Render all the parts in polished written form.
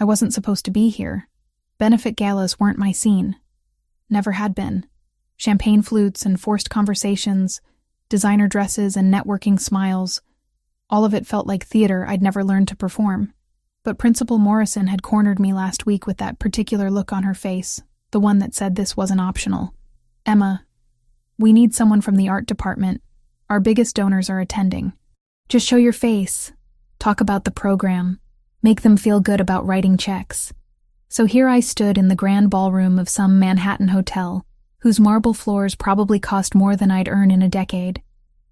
I wasn't supposed to be here. Benefit galas weren't my scene. Never had been. Champagne flutes and forced conversations, designer dresses and networking smiles. All of it felt like theater I'd never learned to perform. But Principal Morrison had cornered me last week with that particular look on her face, the one that said this wasn't optional. "Emma, we need someone from the art department. Our biggest donors are attending. Just show your face. Talk about the program. Make them feel good about writing checks." So here I stood in the grand ballroom of some Manhattan hotel, whose marble floors probably cost more than I'd earn in a decade.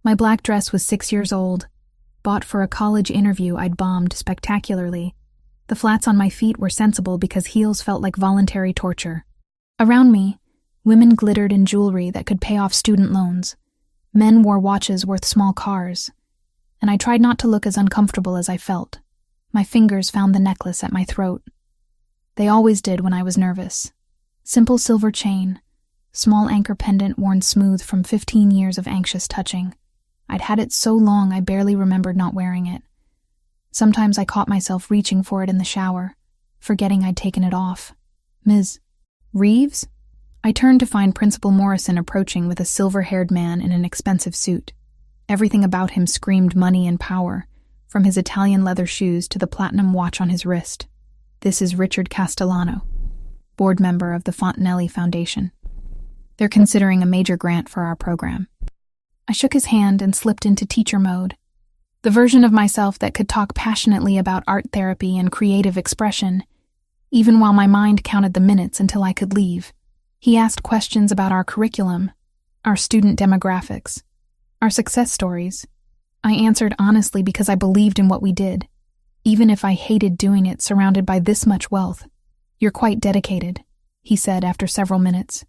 My black dress was 6 years old, bought for a college interview I'd bombed spectacularly. The flats on my feet were sensible because heels felt like voluntary torture. Around me, women glittered in jewelry that could pay off student loans. Men wore watches worth small cars. And I tried not to look as uncomfortable as I felt. My fingers found the necklace at my throat. They always did when I was nervous. Simple silver chain, small anchor pendant worn smooth from 15 years of anxious touching. I'd had it so long I barely remembered not wearing it. Sometimes I caught myself reaching for it in the shower, forgetting I'd taken it off. "Ms. Reeves?" I turned to find Principal Morrison approaching with a silver-haired man in an expensive suit. Everything about him screamed money and power, from his Italian leather shoes to the platinum watch on his wrist. "This is Richard Castellano, board member of the Fontanelli Foundation. They're considering a major grant for our program." I shook his hand and slipped into teacher mode. The version of myself that could talk passionately about art therapy and creative expression, even while my mind counted the minutes until I could leave. He asked questions about our curriculum, our student demographics, our success stories. I answered honestly because I believed in what we did, even if I hated doing it surrounded by this much wealth. "You're quite dedicated," he said after several minutes.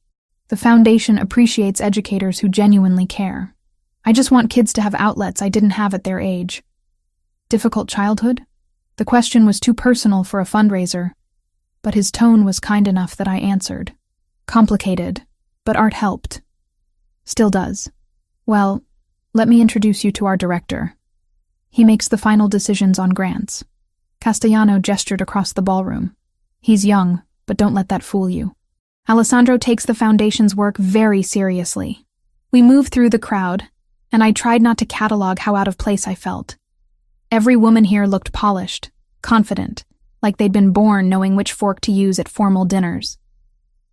"The foundation appreciates educators who genuinely care. I just want kids to have outlets I didn't have at their age." Difficult childhood? The question was too personal for a fundraiser, but his tone was kind enough that I answered. "Complicated, but art helped. Still does. Well, let me introduce you to our director. He makes the final decisions on grants." Castellano gestured across the ballroom. "He's young, but don't let that fool you. Alessandro takes the foundation's work very seriously." We moved through the crowd, and I tried not to catalog how out of place I felt. Every woman here looked polished, confident, like they'd been born knowing which fork to use at formal dinners.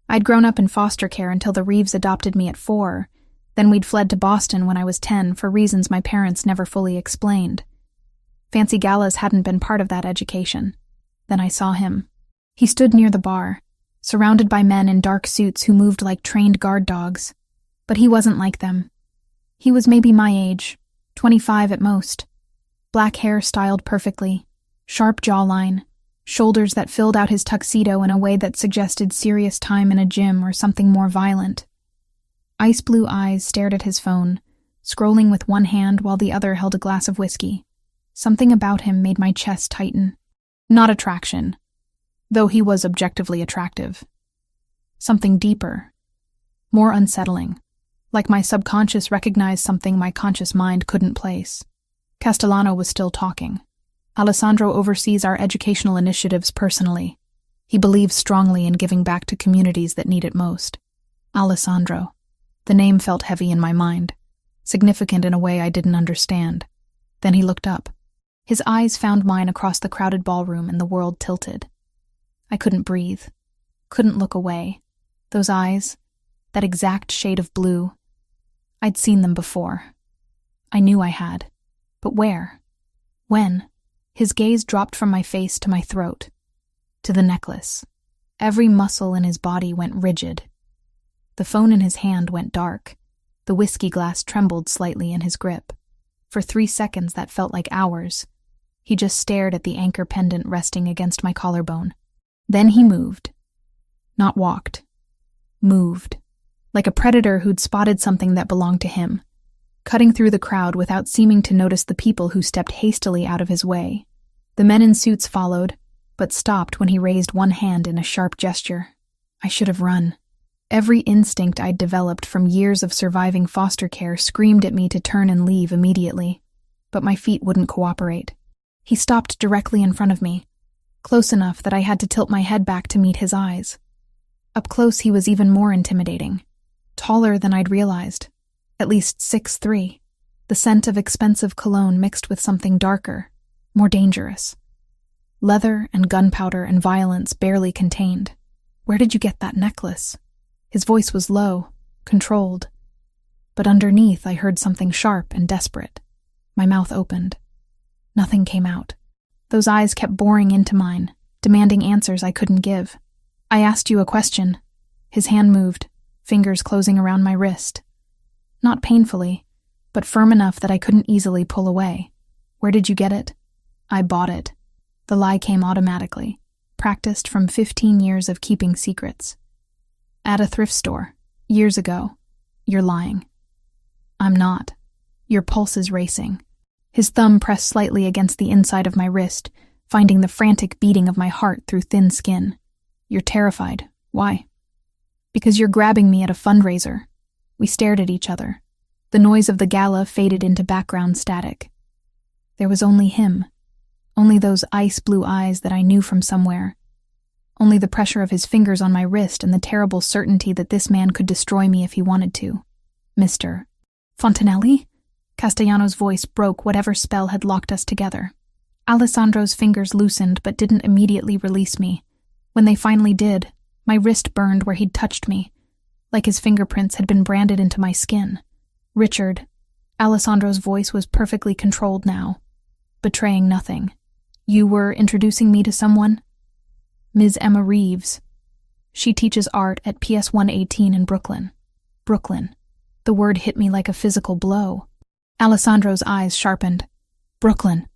I'd grown up in foster care until the Reeves adopted me at 4, then we'd fled to Boston when I was 10 for reasons my parents never fully explained. Fancy galas hadn't been part of that education. Then I saw him. He stood near the bar, surrounded by men in dark suits who moved like trained guard dogs. But he wasn't like them. He was maybe my age, 25 at most. Black hair styled perfectly, sharp jawline, shoulders that filled out his tuxedo in a way that suggested serious time in a gym or something more violent. Ice blue eyes stared at his phone, scrolling with one hand while the other held a glass of whiskey. Something about him made my chest tighten. Not attraction, though he was objectively attractive. Something deeper, more unsettling, like my subconscious recognized something my conscious mind couldn't place. Castellano was still talking. "Alessandro oversees our educational initiatives personally. He believes strongly in giving back to communities that need it most." Alessandro. The name felt heavy in my mind, significant in a way I didn't understand. Then he looked up. His eyes found mine across the crowded ballroom and the world tilted. I couldn't breathe, couldn't look away. Those eyes, that exact shade of blue. I'd seen them before. I knew I had. But where? When? His gaze dropped from my face to my throat, to the necklace. Every muscle in his body went rigid. The phone in his hand went dark. The whiskey glass trembled slightly in his grip. For 3 seconds that felt like hours. He just stared at the anchor pendant resting against my collarbone. Then he moved. Not walked. Moved. Like a predator who'd spotted something that belonged to him, cutting through the crowd without seeming to notice the people who stepped hastily out of his way. The men in suits followed, but stopped when he raised one hand in a sharp gesture. I should have run. Every instinct I'd developed from years of surviving foster care screamed at me to turn and leave immediately, but my feet wouldn't cooperate. He stopped directly in front of me. close enough that I had to tilt my head back to meet his eyes. Up close, he was even more intimidating. Taller than I'd realized, at least 6'3", the scent of expensive cologne mixed with something darker, more dangerous. Leather and gunpowder and violence barely contained. Where did you get that necklace? His voice was low, controlled. But underneath, I heard something sharp and desperate. My mouth opened. Nothing came out. Those eyes kept boring into mine, demanding answers I couldn't give. I asked you a question. His hand moved, fingers closing around my wrist. Not painfully, but firm enough that I couldn't easily pull away. Where did you get it? I bought it. The lie came automatically, practiced from 15 years of keeping secrets. At a thrift store, years ago. You're lying. I'm not. Your pulse is racing. His thumb pressed slightly against the inside of my wrist, finding the frantic beating of my heart through thin skin. You're terrified. Why? Because you're grabbing me at a fundraiser. We stared at each other. The noise of the gala faded into background static. There was only him. Only those ice-blue eyes that I knew from somewhere. Only the pressure of his fingers on my wrist and the terrible certainty that this man could destroy me if he wanted to. Mr. Fontanelli? Castellano's voice broke whatever spell had locked us together. Alessandro's fingers loosened but didn't immediately release me. When they finally did, my wrist burned where he'd touched me, like his fingerprints had been branded into my skin. Richard. Alessandro's voice was perfectly controlled now, betraying nothing. You were introducing me to someone? Ms. Emma Reeves. She teaches art at PS 118 in Brooklyn. Brooklyn. The word hit me like a physical blow. Alessandro's eyes sharpened. Brooklyn,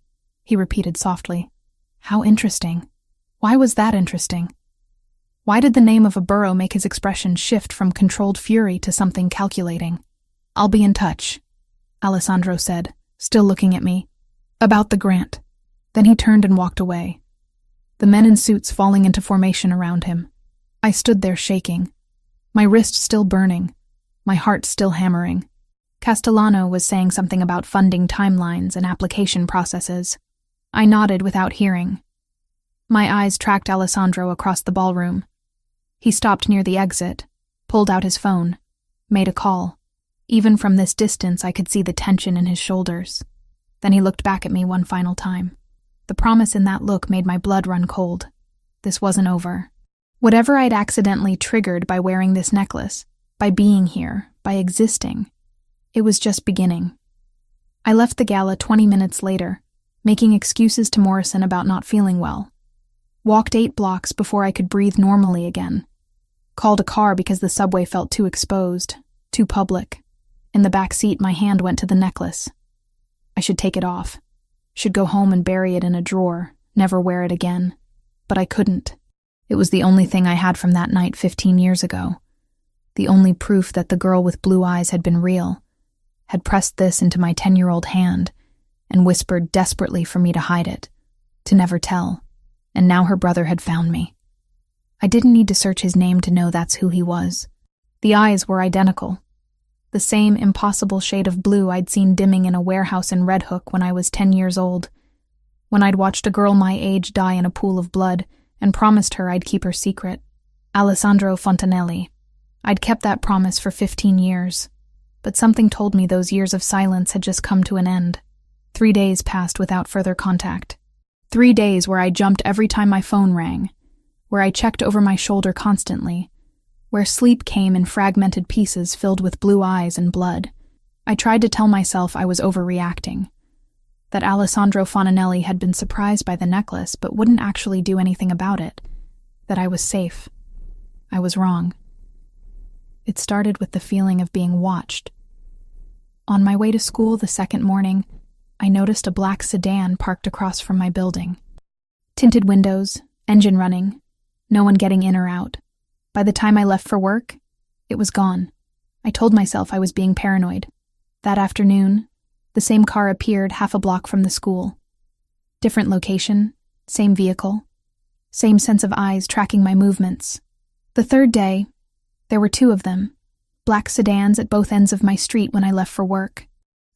he repeated softly. How interesting. Why was that interesting? Why did the name of a borough make his expression shift from controlled fury to something calculating? I'll be in touch, Alessandro said, still looking at me. About the grant. Then he turned and walked away. The men in suits falling into formation around him. I stood there shaking, my wrist still burning, my heart still hammering. Castellano was saying something about funding timelines and application processes. I nodded without hearing. My eyes tracked Alessandro across the ballroom. He stopped near the exit, pulled out his phone, made a call. Even from this distance, I could see the tension in his shoulders. Then he looked back at me one final time. The promise in that look made my blood run cold. This wasn't over. Whatever I'd accidentally triggered by wearing this necklace, by being here, by existing, it was just beginning. I left the gala 20 minutes later, making excuses to Morrison about not feeling well. Walked 8 blocks before I could breathe normally again. Called a car because the subway felt too exposed, too public. In the back seat, my hand went to the necklace. I should take it off. Should go home and bury it in a drawer, never wear it again. But I couldn't. It was the only thing I had from that night 15 years ago. The only proof that the girl with blue eyes had been real. Had pressed this into my 10-year-old hand and whispered desperately for me to hide it, to never tell. And now her brother had found me. I didn't need to search his name to know that's who he was. The eyes were identical. The same impossible shade of blue I'd seen dimming in a warehouse in Red Hook when I was 10 years old, when I'd watched a girl my age die in a pool of blood and promised her I'd keep her secret. Alessandro Fontanelli. I'd kept that promise for 15 years, but something told me those years of silence had just come to an end. 3 days passed without further contact. 3 days where I jumped every time my phone rang, where I checked over my shoulder constantly, where sleep came in fragmented pieces filled with blue eyes and blood. I tried to tell myself I was overreacting, that Alessandro Fontanelli had been surprised by the necklace but wouldn't actually do anything about it, that I was safe. I was wrong. It started with the feeling of being watched. On my way to school the second morning, I noticed a black sedan parked across from my building. Tinted windows, engine running, no one getting in or out. By the time I left for work, it was gone. I told myself I was being paranoid. That afternoon, the same car appeared half a block from the school. Different location, same vehicle, same sense of eyes tracking my movements. The third day, there were 2 of them, black sedans at both ends of my street when I left for work.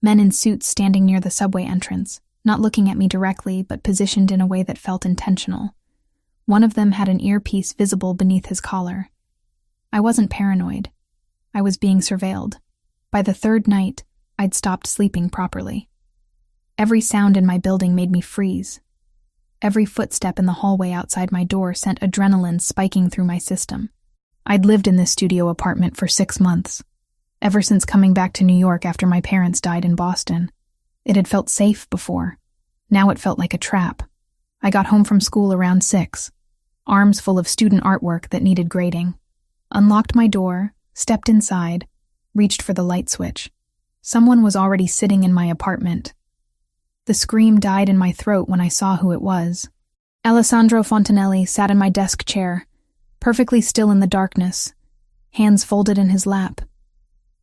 Men in suits standing near the subway entrance, not looking at me directly but positioned in a way that felt intentional. One of them had an earpiece visible beneath his collar. I wasn't paranoid. I was being surveilled. By the third night, I'd stopped sleeping properly. Every sound in my building made me freeze. Every footstep in the hallway outside my door sent adrenaline spiking through my system. I'd lived in this studio apartment for 6 months. Ever since coming back to New York after my parents died in Boston. It had felt safe before. Now it felt like a trap. I got home from school around 6, arms full of student artwork that needed grading. Unlocked my door, stepped inside, reached for the light switch. Someone was already sitting in my apartment. The scream died in my throat when I saw who it was. Alessandro Fontanelli sat in my desk chair, perfectly still in the darkness, hands folded in his lap.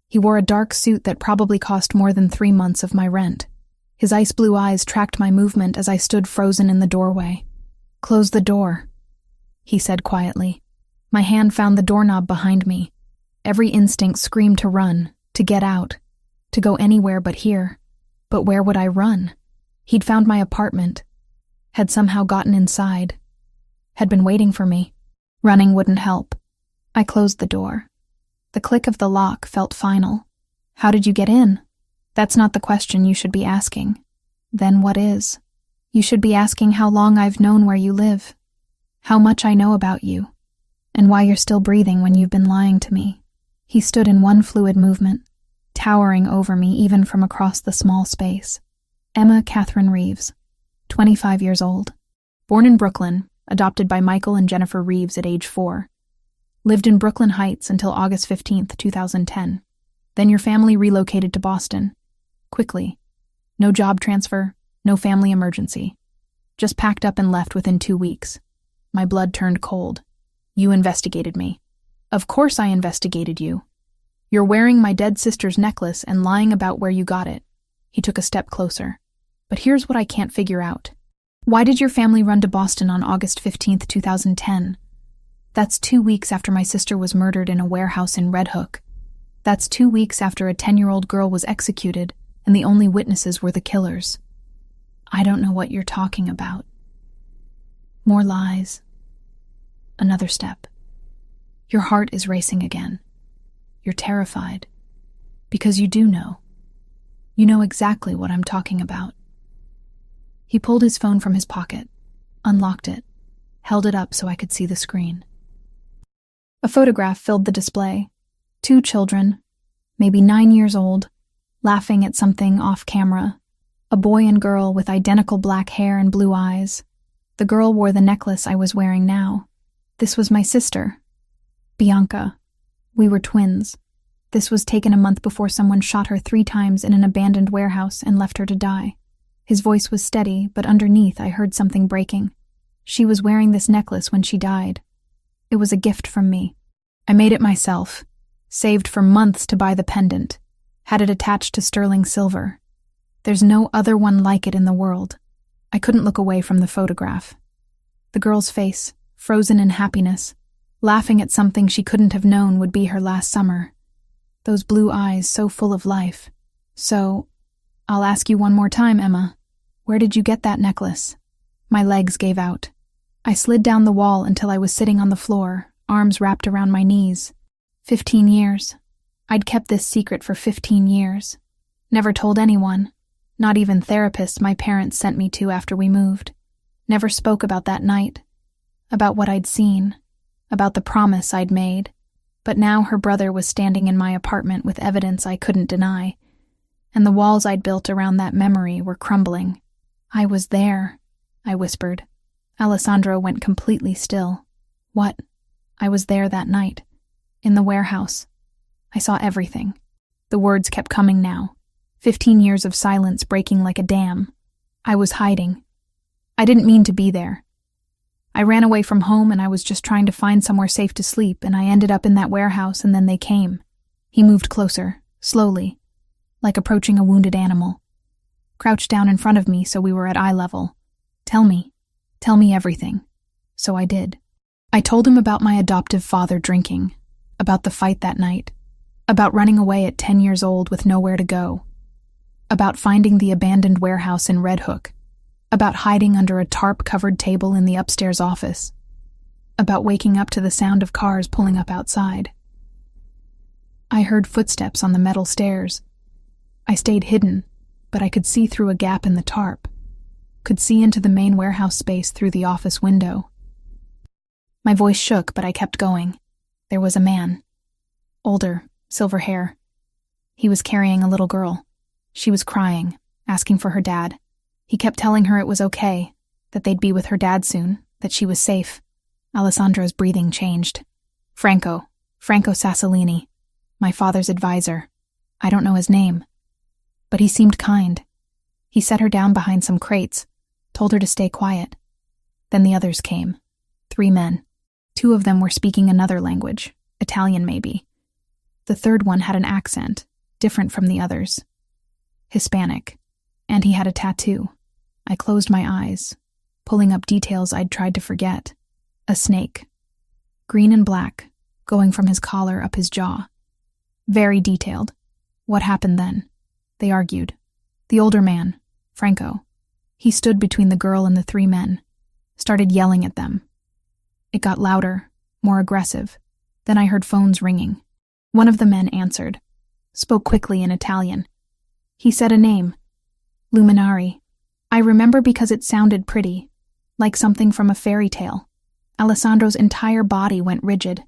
He wore a dark suit that probably cost more than 3 months of my rent. His ice blue eyes tracked my movement as I stood frozen in the doorway. "Close the door," he said quietly. My hand found the doorknob behind me. Every instinct screamed to run, to get out, to go anywhere but here. But where would I run? He'd found my apartment, had somehow gotten inside, had been waiting for me. Running wouldn't help. I closed the door. The click of the lock felt final. How did you get in? That's not the question you should be asking. Then what is? You should be asking how long I've known where you live, how much I know about you, and why you're still breathing when you've been lying to me. He stood in one fluid movement, towering over me even from across the small space. Emma Catherine Reeves, 25 years old. Born in Brooklyn, adopted by Michael and Jennifer Reeves at age 4. Lived in Brooklyn Heights until August 15th, 2010. Then your family relocated to Boston. Quickly. No job transfer, no family emergency. Just packed up and left within 2 weeks. My blood turned cold. You investigated me. Of course I investigated you. You're wearing my dead sister's necklace and lying about where you got it. He took a step closer. But here's what I can't figure out. Why did your family run to Boston on August 15th, 2010? That's 2 weeks after my sister was murdered in a warehouse in Red Hook. That's 2 weeks after a 10-year-old girl was executed, and the only witnesses were the killers. I don't know what you're talking about. More lies. Another step. Your heart is racing again. You're terrified. Because you do know. You know exactly what I'm talking about. He pulled his phone from his pocket, unlocked it, held it up so I could see the screen. A photograph filled the display. 2 children, maybe 9 years old, laughing at something off camera. A boy and girl with identical black hair and blue eyes. The girl wore the necklace I was wearing now. This was my sister, Bianca. We were twins. This was taken a month before someone shot her 3 times in an abandoned warehouse and left her to die. His voice was steady, but underneath I heard something breaking. She was wearing this necklace when she died. It was a gift from me. I made it myself, saved for months to buy the pendant, had it attached to sterling silver. There's no other one like it in the world. I couldn't look away from the photograph. The girl's face, frozen in happiness, laughing at something she couldn't have known would be her last summer. Those blue eyes so full of life. So, I'll ask you one more time, Emma. Where did you get that necklace? My legs gave out. I slid down the wall until I was sitting on the floor, arms wrapped around my knees. 15 years. I'd kept this secret for 15 years. Never told anyone, not even therapists my parents sent me to after we moved. Never spoke about that night, about what I'd seen, about the promise I'd made. But now her brother was standing in my apartment with evidence I couldn't deny, and the walls I'd built around that memory were crumbling. I was there, I whispered. Alessandro went completely still. What? I was there that night. In the warehouse. I saw everything. The words kept coming now. 15 years of silence breaking like a dam. I was hiding. I didn't mean to be there. I ran away from home and I was just trying to find somewhere safe to sleep, and I ended up in that warehouse and then they came. He moved closer, slowly, like approaching a wounded animal. Crouched down in front of me so we were at eye level. Tell me everything. So I did. I told him about my adoptive father drinking, about the fight that night, about running away at 10 years old with nowhere to go, about finding the abandoned warehouse in Red Hook, about hiding under a tarp-covered table in the upstairs office. about waking up to the sound of cars pulling up outside. I heard footsteps on the metal stairs. I stayed hidden, but I could see through a gap in the tarp, could see into the main warehouse space through the office window. My voice shook, but I kept going. There was a man. Older, silver hair. He was carrying a little girl. She was crying, asking for her dad. He kept telling her it was okay, that they'd be with her dad soon, that she was safe. Alessandro's breathing changed. Franco Sassolini, my father's advisor. I don't know his name, but he seemed kind. He set her down behind some crates, told her to stay quiet. Then the others came. 3 men. 2 of them were speaking another language, Italian maybe. The third one had an accent, different from the others. Hispanic, and he had a tattoo. I closed my eyes, pulling up details I'd tried to forget. A snake. Green and black, going from his collar up his jaw. Very detailed. What happened then? They argued. The older man, Franco, he stood between the girl and the 3 men, started yelling at them. It got louder, more aggressive. Then I heard phones ringing. One of the men answered, spoke quickly in Italian. He said a name. Luminari. I remember because it sounded pretty, like something from a fairy tale. Alessandro's entire body went rigid.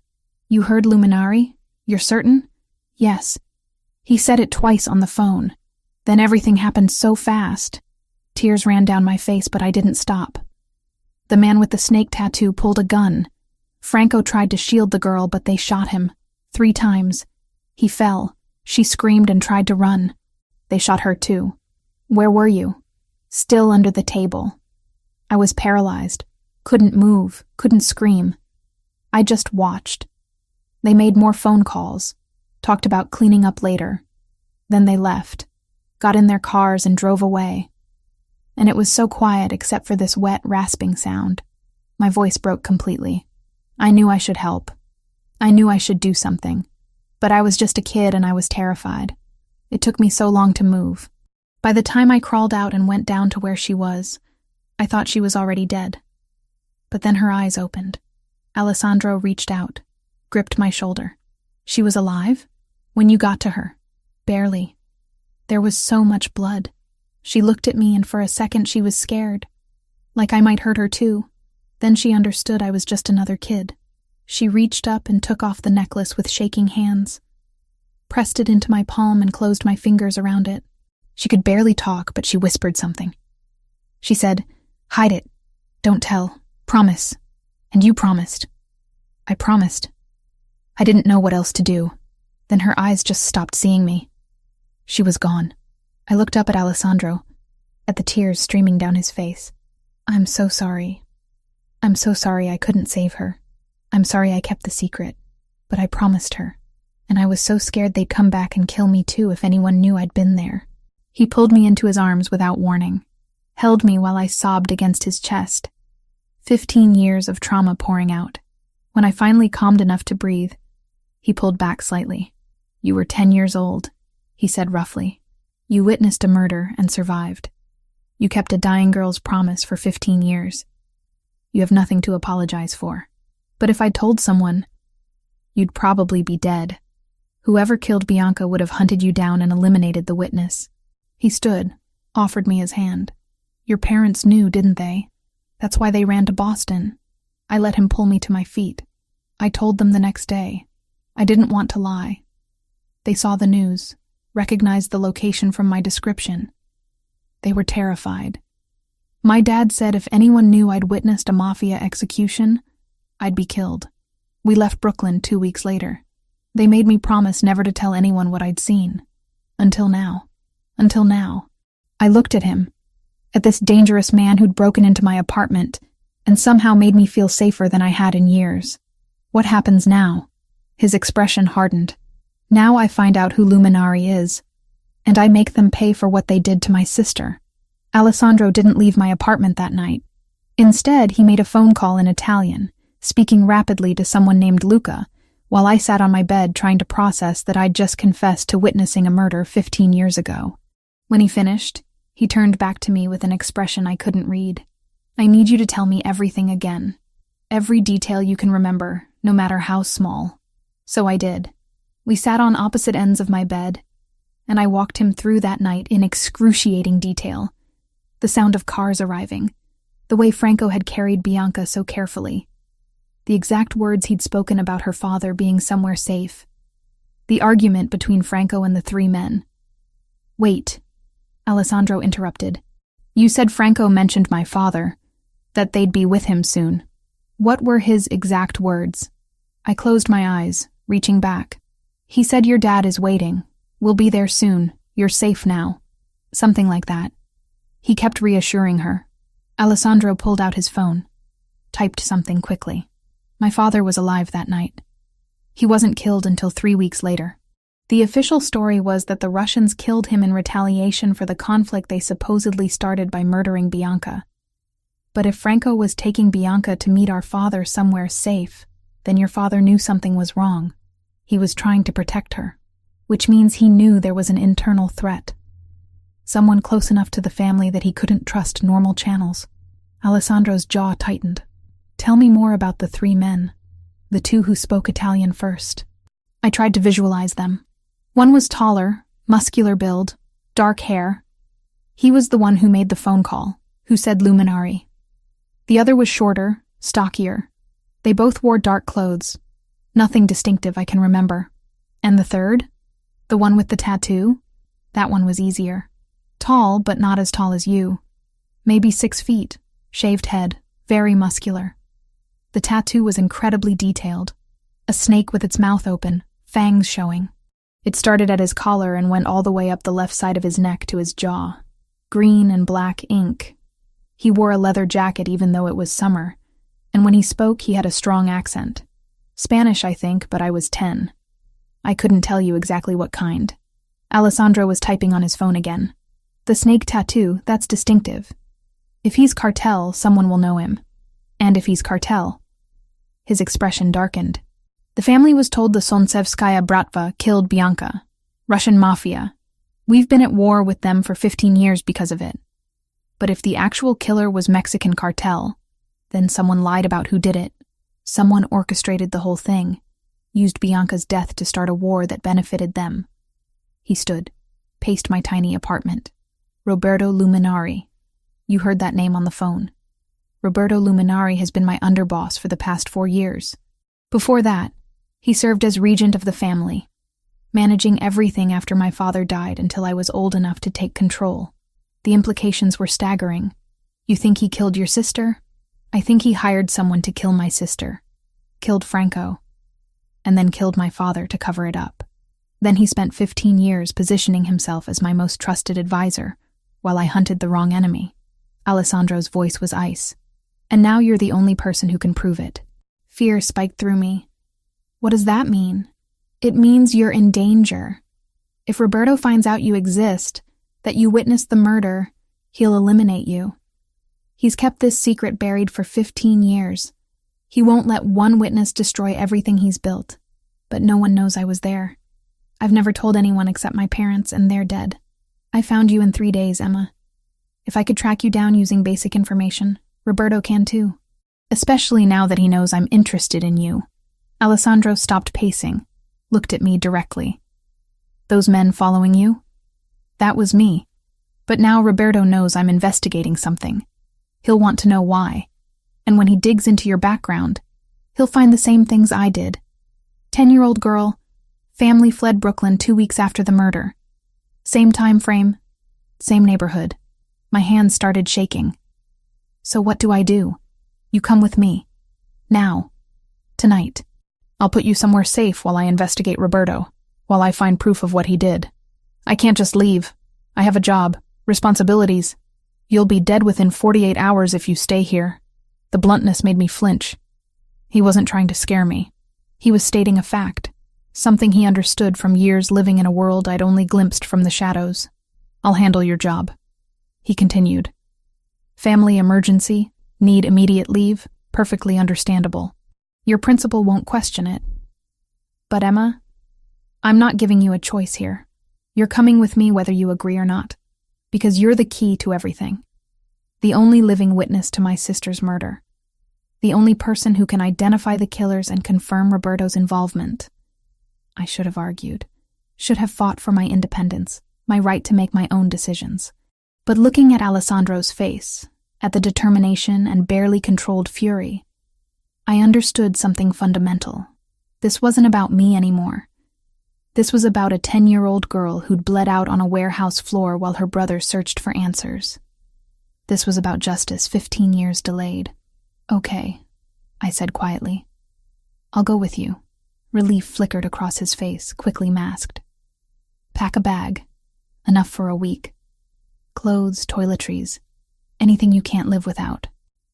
You heard Luminari? You're certain? Yes. He said it twice on the phone. Then everything happened so fast. Tears ran down my face, but I didn't stop. The man with the snake tattoo pulled a gun. Franco tried to shield the girl, but they shot him. 3 times. He fell. She screamed and tried to run. They shot her too. Where were you? Still under the table. I was paralyzed. Couldn't move, couldn't scream. I just watched. They made more phone calls, talked about cleaning up later. Then they left, got in their cars and drove away. And it was so quiet except for this wet, rasping sound. My voice broke completely. I knew I should help. I knew I should do something. But I was just a kid and I was terrified. It took me so long to move. By the time I crawled out and went down to where she was, I thought she was already dead. But then her eyes opened. Alessandro reached out, gripped my shoulder. She was alive? When you got to her? Barely. There was so much blood. She looked at me and for a second she was scared, like I might hurt her too. Then she understood I was just another kid. She reached up and took off the necklace with shaking hands, pressed it into my palm and closed my fingers around it. She could barely talk, but she whispered something. She said, "Hide it. Don't tell. Promise." And you promised. I promised. I didn't know what else to do. Then her eyes just stopped seeing me. She was gone. I looked up at Alessandro, at the tears streaming down his face. I'm so sorry. I'm so sorry I couldn't save her. I'm sorry I kept the secret. But I promised her. And I was so scared they'd come back and kill me too if anyone knew I'd been there. He pulled me into his arms without warning, held me while I sobbed against his chest. 15 years of trauma pouring out. When I finally calmed enough to breathe, he pulled back slightly. You were 10 years old, he said roughly. You witnessed a murder and survived. You kept a dying girl's promise for 15 years. You have nothing to apologize for. But if I'd told someone, you'd probably be dead. Whoever killed Bianca would have hunted you down and eliminated the witness. He stood, offered me his hand. Your parents knew, didn't they? That's why they ran to Boston. I let him pull me to my feet. I told them the next day. I didn't want to lie. They saw the news, recognized the location from my description. They were terrified. My dad said if anyone knew I'd witnessed a Mafia execution, I'd be killed. We left Brooklyn 2 weeks later. They made me promise never to tell anyone what I'd seen. Until now. Until now. I looked at him, at this dangerous man who'd broken into my apartment and somehow made me feel safer than I had in years. What happens now? His expression hardened. Now I find out who Luminari is, and I make them pay for what they did to my sister. Alessandro didn't leave my apartment that night. Instead, he made a phone call in Italian, speaking rapidly to someone named Luca, while I sat on my bed trying to process that I'd just confessed to witnessing a murder 15 years ago. When he finished, he turned back to me with an expression I couldn't read. I need you to tell me everything again. Every detail you can remember, no matter how small. So I did. We sat on opposite ends of my bed, and I walked him through that night in excruciating detail. The sound of cars arriving, the way Franco had carried Bianca so carefully, the exact words he'd spoken about her father being somewhere safe, the argument between Franco and the three men. Wait, Alessandro interrupted. You said Franco mentioned my father, that they'd be with him soon. What were his exact words? I closed my eyes, reaching back. He said your dad is waiting. We'll be there soon. You're safe now. Something like that. He kept reassuring her. Alessandro pulled out his phone, typed something quickly. My father was alive that night. He wasn't killed until 3 weeks later. The official story was that the Russians killed him in retaliation for the conflict they supposedly started by murdering Bianca. But if Franco was taking Bianca to meet our father somewhere safe, then your father knew something was wrong. He was trying to protect her, which means he knew there was an internal threat. Someone close enough to the family that he couldn't trust normal channels. Alessandro's jaw tightened. Tell me more about the three men, the two who spoke Italian first. I tried to visualize them. One was taller, muscular build, dark hair. He was the one who made the phone call, who said luminari. The other was shorter, stockier. They both wore dark clothes. Nothing distinctive I can remember. And the third? The one with the tattoo? That one was easier. Tall, but not as tall as you. Maybe 6 feet, shaved head, very muscular. The tattoo was incredibly detailed. A snake with its mouth open, fangs showing. It started at his collar and went all the way up the left side of his neck to his jaw. Green and black ink. He wore a leather jacket even though it was summer, and when he spoke he had a strong accent. Spanish, I think, but I was 10. I couldn't tell you exactly what kind. Alessandro was typing on his phone again. The snake tattoo, that's distinctive. If he's cartel, someone will know him. And if he's cartel. His expression darkened. The family was told the Solntsevskaya Bratva killed Bianca. Russian Mafia. We've been at war with them for 15 years because of it. But if the actual killer was Mexican cartel, then someone lied about who did it. Someone orchestrated the whole thing, used Bianca's death to start a war that benefited them. He stood, paced my tiny apartment. Roberto Luminari. You heard that name on the phone. Roberto Luminari has been my underboss for the past 4 years. Before that, he served as regent of the family, managing everything after my father died until I was old enough to take control. The implications were staggering. You think he killed your sister? I think he hired someone to kill my sister, killed Franco, and then killed my father to cover it up. Then he spent 15 years positioning himself as my most trusted advisor, while I hunted the wrong enemy. Alessandro's voice was ice. And now you're the only person who can prove it. Fear spiked through me. What does that mean? It means you're in danger. If Roberto finds out you exist, that you witnessed the murder, he'll eliminate you. He's kept this secret buried for 15 years. He won't let one witness destroy everything he's built. But no one knows I was there. I've never told anyone except my parents, and they're dead. I found you in 3 days, Emma. If I could track you down using basic information, Roberto can too. Especially now that he knows I'm interested in you. Alessandro stopped pacing, looked at me directly. Those men following you? That was me. But now Roberto knows I'm investigating something. He'll want to know why. And when he digs into your background, he'll find the same things I did. 10-year-old girl, family fled Brooklyn 2 weeks after the murder. Same time frame, same neighborhood. My hands started shaking. So what do? You come with me. Now. Tonight. I'll put you somewhere safe while I investigate Roberto, while I find proof of what he did. I can't just leave. I have a job, responsibilities. You'll be dead within 48 hours if you stay here. The bluntness made me flinch. He wasn't trying to scare me. He was stating a fact, something he understood from years living in a world I'd only glimpsed from the shadows. I'll handle your job. He continued. Family emergency, need immediate leave, perfectly understandable. Your principal won't question it. But Emma, I'm not giving you a choice here. You're coming with me whether you agree or not, because you're the key to everything. The only living witness to my sister's murder. The only person who can identify the killers and confirm Roberto's involvement. I should have argued. Should have fought for my independence, my right to make my own decisions. But looking at Alessandro's face, at the determination and barely controlled fury, I understood something fundamental. This wasn't about me anymore. This was about a 10-year-old girl who'd bled out on a warehouse floor while her brother searched for answers. This was about justice 15 years delayed. Okay, I said quietly. I'll go with you. Relief flickered across his face, quickly masked. Pack a bag. Enough for a week. Clothes, toiletries. Anything you can't live without.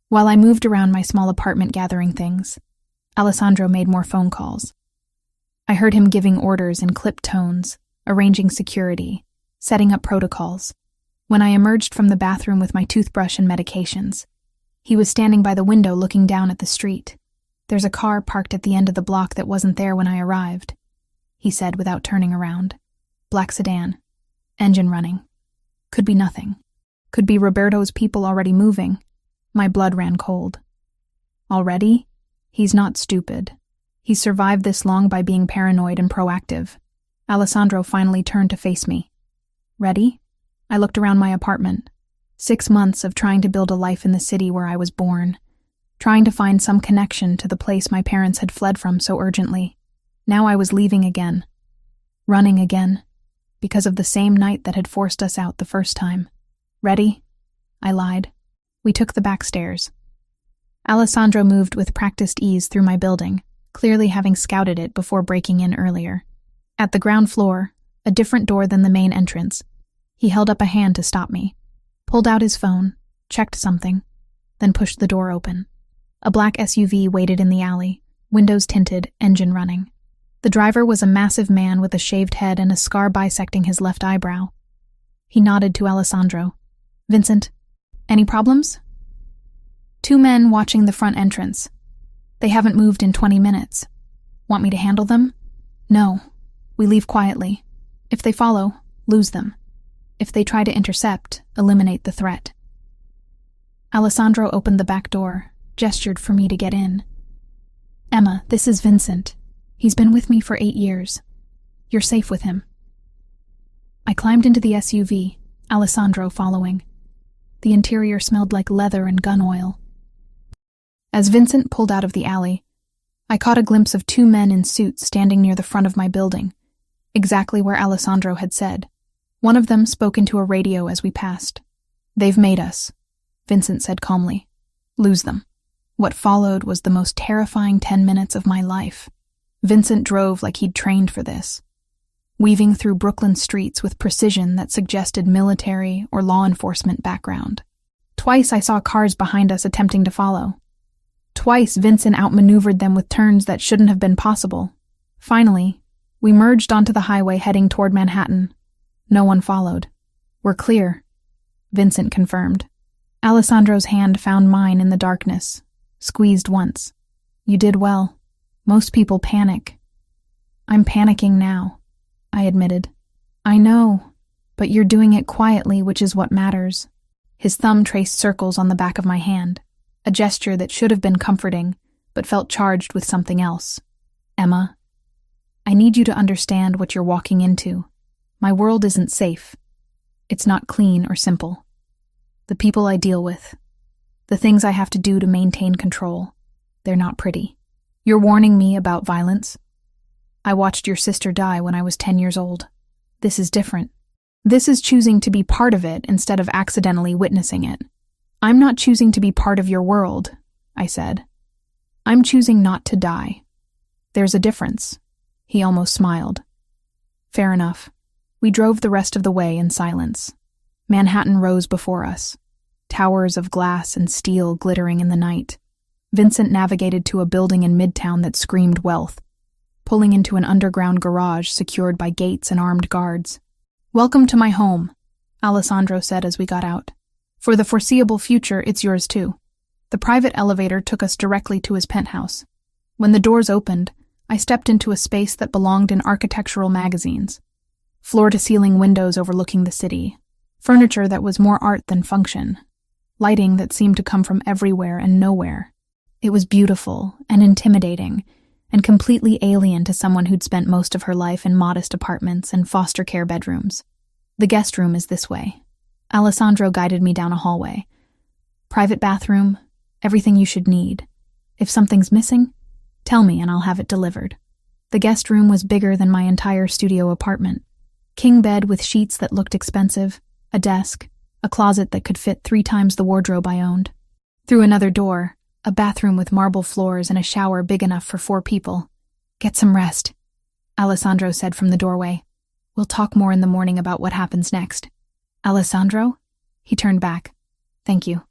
While I moved around my small apartment gathering things, Alessandro made more phone calls. I heard him giving orders in clipped tones, arranging security, setting up protocols. When I emerged from the bathroom with my toothbrush and medications, he was standing by the window looking down at the street. There's a car parked at the end of the block that wasn't there when I arrived, he said without turning around. Black sedan. Engine running. Could be nothing. Could be Roberto's people already moving. My blood ran cold. Already? He's not stupid. He's survived this long by being paranoid and proactive. Alessandro finally turned to face me. Ready? I looked around my apartment. 6 months of trying to build a life in the city where I was born. Trying to find some connection to the place my parents had fled from so urgently. Now I was leaving again. Running again. Because of the same night that had forced us out the first time. Ready? I lied. We took the back stairs. Alessandro moved with practiced ease through my building, clearly having scouted it before breaking in earlier. At the ground floor, a different door than the main entrance, he held up a hand to stop me, pulled out his phone, checked something, then pushed the door open. A black SUV waited in the alley, windows tinted, engine running. The driver was a massive man with a shaved head and a scar bisecting his left eyebrow. He nodded to Alessandro. Vincent, any problems? 2 men watching the front entrance. They haven't moved in 20 minutes. Want me to handle them? No. We leave quietly. If they follow, lose them. If they try to intercept, eliminate the threat. Alessandro opened the back door, gestured for me to get in. Emma, this is Vincent. He's been with me for 8 years. You're safe with him. I climbed into the SUV, Alessandro following. The interior smelled like leather and gun oil. As Vincent pulled out of the alley, I caught a glimpse of 2 men in suits standing near the front of my building, exactly where Alessandro had said. One of them spoke into a radio as we passed. They've made us, Vincent said calmly. Lose them. What followed was the most terrifying 10 minutes of my life. Vincent drove like he'd trained for this, weaving through Brooklyn streets with precision that suggested military or law enforcement background. Twice I saw cars behind us attempting to follow. Twice Vincent outmaneuvered them with turns that shouldn't have been possible. Finally, we merged onto the highway heading toward Manhattan. No one followed. We're clear, Vincent confirmed. Alessandro's hand found mine in the darkness, squeezed once. You did well. Most people panic. I'm panicking now, I admitted. I know, but you're doing it quietly, which is what matters. His thumb traced circles on the back of my hand, a gesture that should have been comforting, but felt charged with something else. Emma, I need you to understand what you're walking into. My world isn't safe. It's not clean or simple. The people I deal with, the things I have to do to maintain control, they're not pretty. You're warning me about violence? I watched your sister die when I was 10 years old. This is different. This is choosing to be part of it instead of accidentally witnessing it. I'm not choosing to be part of your world, I said. I'm choosing not to die. There's a difference. He almost smiled. Fair enough. We drove the rest of the way in silence. Manhattan rose before us, towers of glass and steel glittering in the night. Vincent navigated to a building in Midtown that screamed wealth, pulling into an underground garage secured by gates and armed guards. Welcome to my home, Alessandro said as we got out. For the foreseeable future, it's yours too. The private elevator took us directly to his penthouse. When the doors opened, I stepped into a space that belonged in architectural magazines. Floor-to-ceiling windows overlooking the city, furniture that was more art than function, lighting that seemed to come from everywhere and nowhere. It was beautiful and intimidating, and completely alien to someone who'd spent most of her life in modest apartments and foster care bedrooms. The guest room is this way. Alessandro guided me down a hallway. Private bathroom, everything you should need. If something's missing, tell me and I'll have it delivered. The guest room was bigger than my entire studio apartment. King bed with sheets that looked expensive, a desk, a closet that could fit 3 times the wardrobe I owned. Through another door, a bathroom with marble floors and a shower big enough for 4 people. Get some rest, Alessandro said from the doorway. We'll talk more in the morning about what happens next. Alessandro? He turned back. Thank you.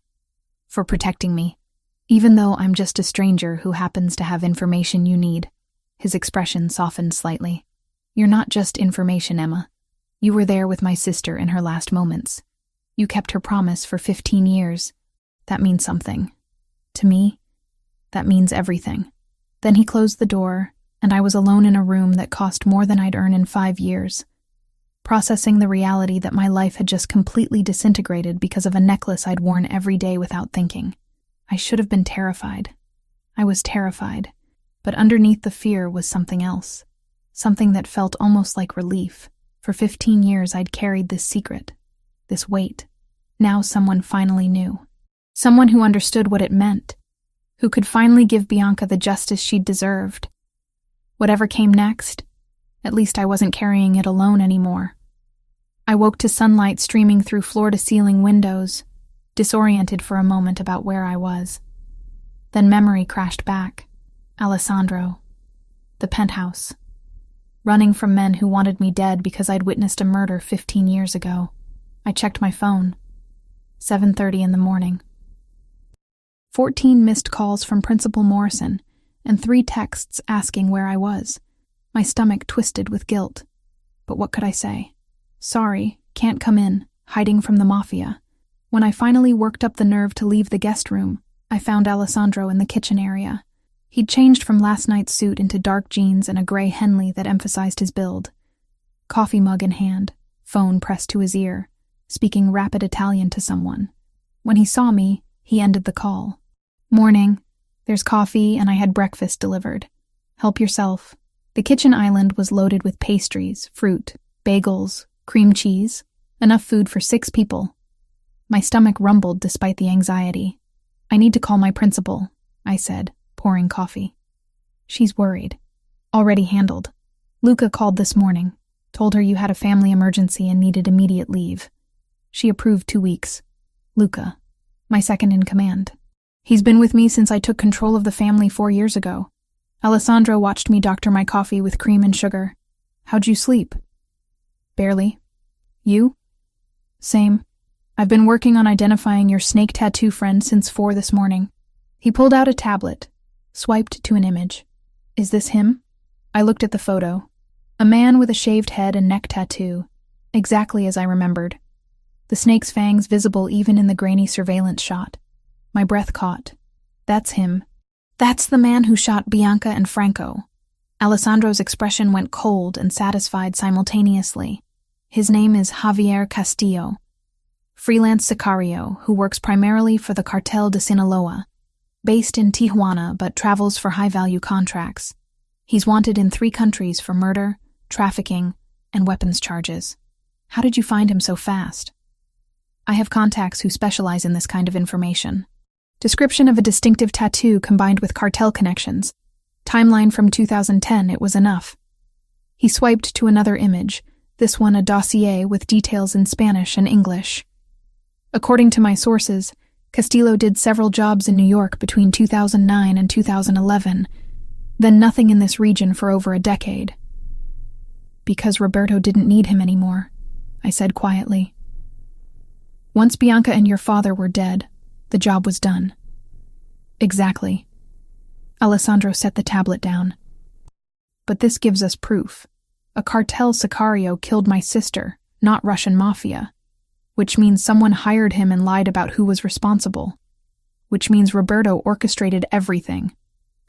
For protecting me. Even though I'm just a stranger who happens to have information you need. His expression softened slightly. You're not just information, Emma. You were there with my sister in her last moments. You kept her promise for 15 years. That means something. To me, that means everything. Then he closed the door, and I was alone in a room that cost more than I'd earn in 5 years. Processing the reality that my life had just completely disintegrated because of a necklace I'd worn every day without thinking. I should have been terrified. I was terrified, but underneath the fear was something else. Something that felt almost like relief. For 15 years I'd carried this secret, this weight. Now someone finally knew. Someone who understood what it meant, who could finally give Bianca the justice she'd deserved. Whatever came next, at least I wasn't carrying it alone anymore. I woke to sunlight streaming through floor-to-ceiling windows, disoriented for a moment about where I was. Then memory crashed back. Alessandro. The penthouse. Running from men who wanted me dead because I'd witnessed a murder 15 years ago. I checked my phone. 7:30 in the morning. 14 missed calls from Principal Morrison, and 3 texts asking where I was. My stomach twisted with guilt. But what could I say? Sorry, can't come in, hiding from the Mafia. When I finally worked up the nerve to leave the guest room, I found Alessandro in the kitchen area. He'd changed from last night's suit into dark jeans and a gray Henley that emphasized his build. Coffee mug in hand, phone pressed to his ear, speaking rapid Italian to someone. When he saw me, he ended the call. Morning. There's coffee and I had breakfast delivered. Help yourself. The kitchen island was loaded with pastries, fruit, bagels, cream cheese, enough food for 6 people. My stomach rumbled despite the anxiety. I need to call my principal, I said, pouring coffee. She's worried. Already handled. Luca called this morning, told her you had a family emergency and needed immediate leave. She approved 2 weeks. Luca, my second in command. He's been with me since I took control of the family 4 years ago. Alessandro watched me doctor my coffee with cream and sugar. How'd you sleep? Barely. You? Same. I've been working on identifying your snake tattoo friend since 4 this morning. He pulled out a tablet, swiped to an image. Is this him? I looked at the photo. A man with a shaved head and neck tattoo, exactly as I remembered. The snake's fangs visible even in the grainy surveillance shot. My breath caught. That's him. That's the man who shot Bianca and Franco. Alessandro's expression went cold and satisfied simultaneously. His name is Javier Castillo, freelance sicario who works primarily for the Cartel de Sinaloa, based in Tijuana but travels for high-value contracts. He's wanted in 3 countries for murder, trafficking, and weapons charges. How did you find him so fast? I have contacts who specialize in this kind of information. Description of a distinctive tattoo combined with cartel connections. Timeline from 2010, it was enough. He swiped to another image, this one a dossier with details in Spanish and English. According to my sources, Castillo did several jobs in New York between 2009 and 2011, then nothing in this region for over a decade. Because Roberto didn't need him anymore, I said quietly. Once Bianca and your father were dead, the job was done. Exactly. Alessandro set the tablet down. But this gives us proof. A cartel sicario killed my sister, not Russian mafia. Which means someone hired him and lied about who was responsible. Which means Roberto orchestrated everything.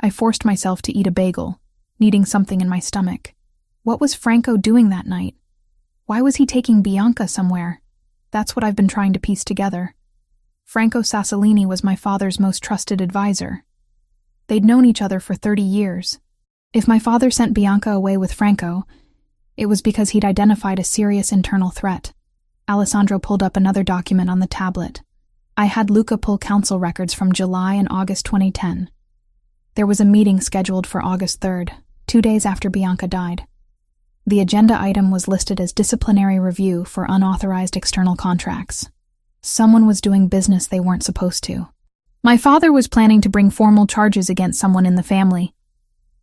I forced myself to eat a bagel, needing something in my stomach. What was Franco doing that night? Why was he taking Bianca somewhere? That's what I've been trying to piece together. Franco Sassolini was my father's most trusted advisor. They'd known each other for 30 years. If my father sent Bianca away with Franco, it was because he'd identified a serious internal threat. Alessandro pulled up another document on the tablet. I had Luca pull council records from July and August 2010. There was a meeting scheduled for August 3rd, 2 days after Bianca died. The agenda item was listed as disciplinary review for unauthorized external contracts. Someone was doing business they weren't supposed to. My father was planning to bring formal charges against someone in the family.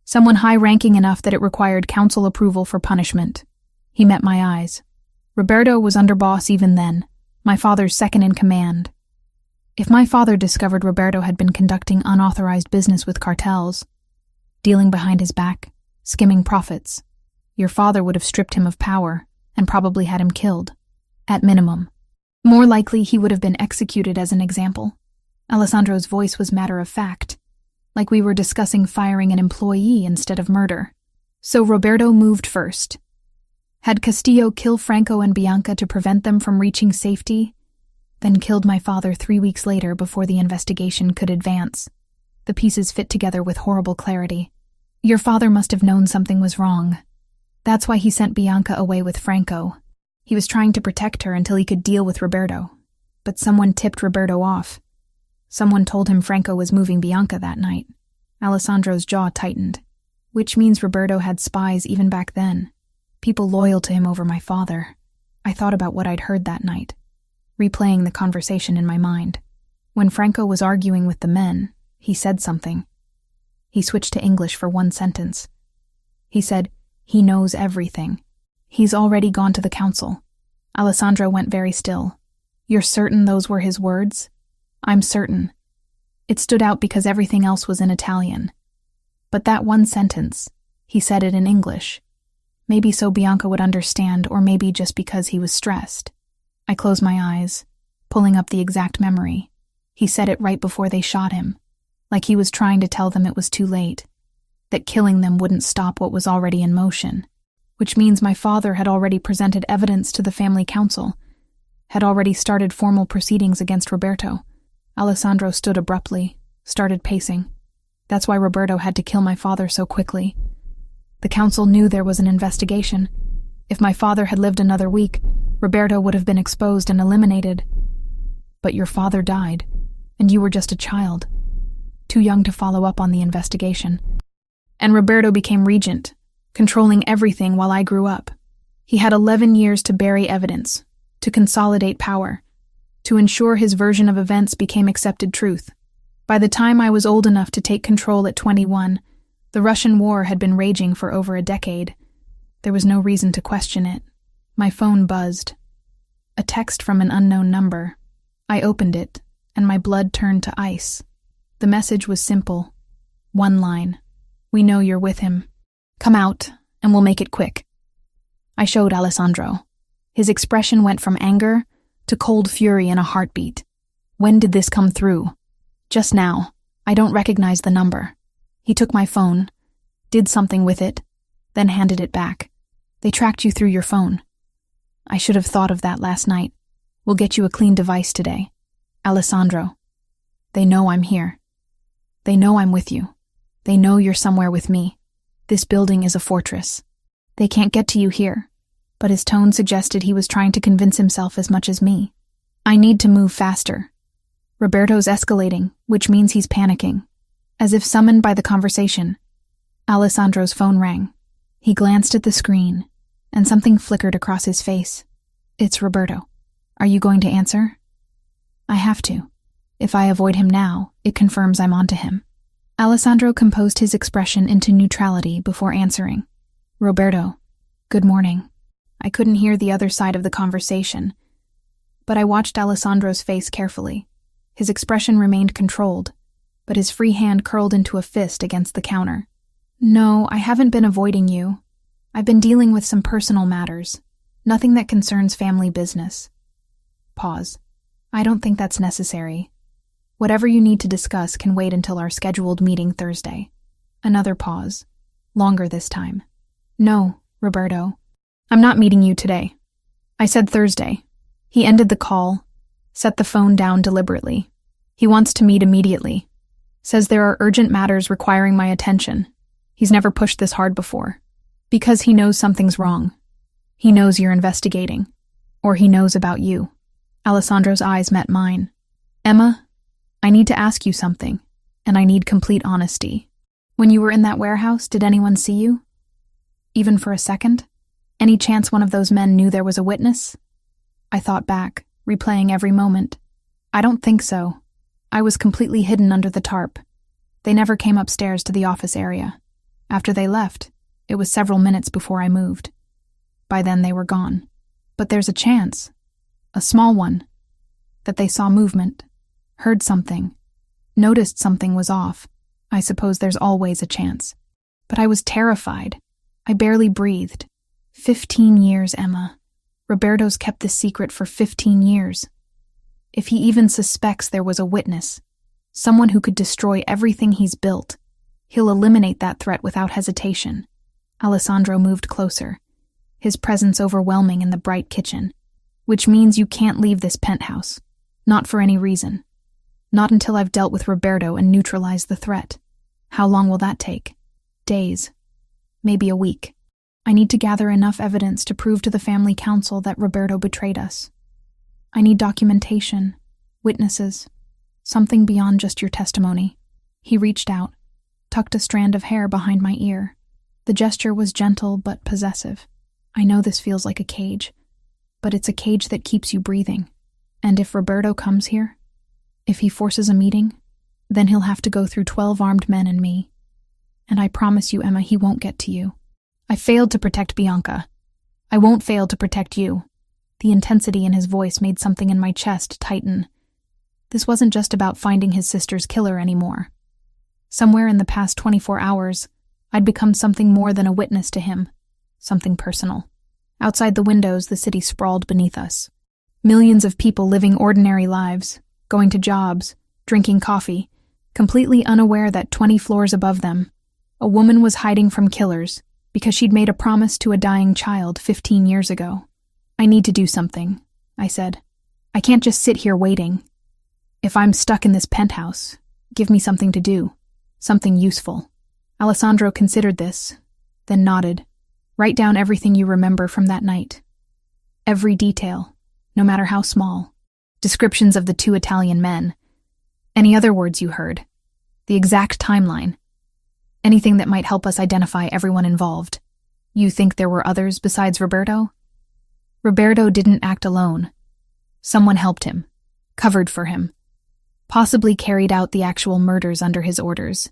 Someone high-ranking enough that it required council approval for punishment. He met my eyes. Roberto was underboss even then, my father's second in command. If my father discovered Roberto had been conducting unauthorized business with cartels, dealing behind his back, skimming profits, your father would have stripped him of power and probably had him killed, at minimum. More likely, he would have been executed as an example. Alessandro's voice was matter-of-fact, like we were discussing firing an employee instead of murder. So Roberto moved first. Had Castillo kill Franco and Bianca to prevent them from reaching safety, then killed my father 3 weeks later before the investigation could advance. The pieces fit together with horrible clarity. Your father must have known something was wrong. That's why he sent Bianca away with Franco. He was trying to protect her until he could deal with Roberto. But someone tipped Roberto off. Someone told him Franco was moving Bianca that night. Alessandro's jaw tightened, which means Roberto had spies even back then. People loyal to him over my father. I thought about what I'd heard that night, replaying the conversation in my mind. When Franco was arguing with the men, he said something. He switched to English for one sentence. He said, "He knows everything. He's already gone to the council." Alessandro went very still. "You're certain those were his words?" "I'm certain." It stood out because everything else was in Italian. But that one sentence, he said it in English. Maybe so Bianca would understand, or maybe just because he was stressed. I closed my eyes, pulling up the exact memory. He said it right before they shot him, like he was trying to tell them it was too late, that killing them wouldn't stop what was already in motion, which means my father had already presented evidence to the family council, had already started formal proceedings against Roberto. Alessandro stood abruptly, started pacing. That's why Roberto had to kill my father so quickly. The council knew there was an investigation. If my father had lived another week, Roberto would have been exposed and eliminated. But your father died, and you were just a child, too young to follow up on the investigation. And Roberto became regent, controlling everything while I grew up. He had 11 years to bury evidence, to consolidate power, to ensure his version of events became accepted truth. By the time I was old enough to take control at 21, the Russian war had been raging for over a decade. There was no reason to question it. My phone buzzed. A text from an unknown number. I opened it, and my blood turned to ice. The message was simple. One line. "We know you're with him. Come out, and we'll make it quick." I showed Alessandro. His expression went from anger to cold fury in a heartbeat. "When did this come through?" "Just now. I don't recognize the number." He took my phone, did something with it, then handed it back. "They tracked you through your phone." "I should have thought of that last night. We'll get you a clean device today." "Alessandro, they know I'm here. They know I'm with you. They know you're somewhere with me. This building is a fortress. They can't get to you here." But his tone suggested he was trying to convince himself as much as me. "I need to move faster. Roberto's escalating, which means he's panicking." As if summoned by the conversation, Alessandro's phone rang. He glanced at the screen, and something flickered across his face. "It's Roberto. Are you going to answer?" "I have to. If I avoid him now, it confirms I'm onto him." Alessandro composed his expression into neutrality before answering. "Roberto, good morning." I couldn't hear the other side of the conversation, but I watched Alessandro's face carefully. His expression remained controlled, but his free hand curled into a fist against the counter. "No, I haven't been avoiding you. I've been dealing with some personal matters. Nothing that concerns family business." Pause. "I don't think that's necessary. Whatever you need to discuss can wait until our scheduled meeting Thursday." Another pause. Longer this time. "No, Roberto. I'm not meeting you today. I said Thursday." He ended the call, set the phone down deliberately. "He wants to meet immediately. Says there are urgent matters requiring my attention. He's never pushed this hard before. Because he knows something's wrong. He knows you're investigating. Or he knows about you. Alessandro's eyes met mine. Emma, I need to ask you something, and I need complete honesty. When you were in that warehouse, did anyone see you? Even for a second? Any chance one of those men knew there was a witness? I thought back, replaying every moment. I don't think so. I was completely hidden under the tarp. They never came upstairs to the office area. After they left, it was several minutes before I moved. By then they were gone. But there's a chance, a small one, that they saw movement, heard something, noticed something was off. I suppose there's always a chance. But I was terrified. I barely breathed. 15 years, Emma. Roberto's kept this secret for 15 years. If he even suspects there was a witness, someone who could destroy everything he's built, he'll eliminate that threat without hesitation. Alessandro moved closer, his presence overwhelming in the bright kitchen. Which means you can't leave this penthouse. Not for any reason. Not until I've dealt with Roberto and neutralized the threat. How long will that take? Days. Maybe a week. I need to gather enough evidence to prove to the family council that Roberto betrayed us. I need documentation, witnesses, something beyond just your testimony. He reached out, tucked a strand of hair behind my ear. The gesture was gentle but possessive. I know this feels like a cage, but it's a cage that keeps you breathing. And if Roberto comes here, if he forces a meeting, then he'll have to go through 12 armed men and me. And I promise you, Emma, he won't get to you. I failed to protect Bianca. I won't fail to protect you. The intensity in his voice made something in my chest tighten. This wasn't just about finding his sister's killer anymore. Somewhere in the past 24 hours, I'd become something more than a witness to him, something personal. Outside the windows, the city sprawled beneath us. Millions of people living ordinary lives, going to jobs, drinking coffee, completely unaware that 20 floors above them, a woman was hiding from killers because she'd made a promise to a dying child 15 years ago. I need to do something, I said. I can't just sit here waiting. If I'm stuck in this penthouse, give me something to do, something useful. Alessandro considered this, then nodded. Write down everything you remember from that night. Every detail, no matter how small. Descriptions of the 2 Italian men. Any other words you heard. The exact timeline. Anything that might help us identify everyone involved. You think there were others besides Roberto? Roberto didn't act alone. Someone helped him, covered for him, possibly carried out the actual murders under his orders.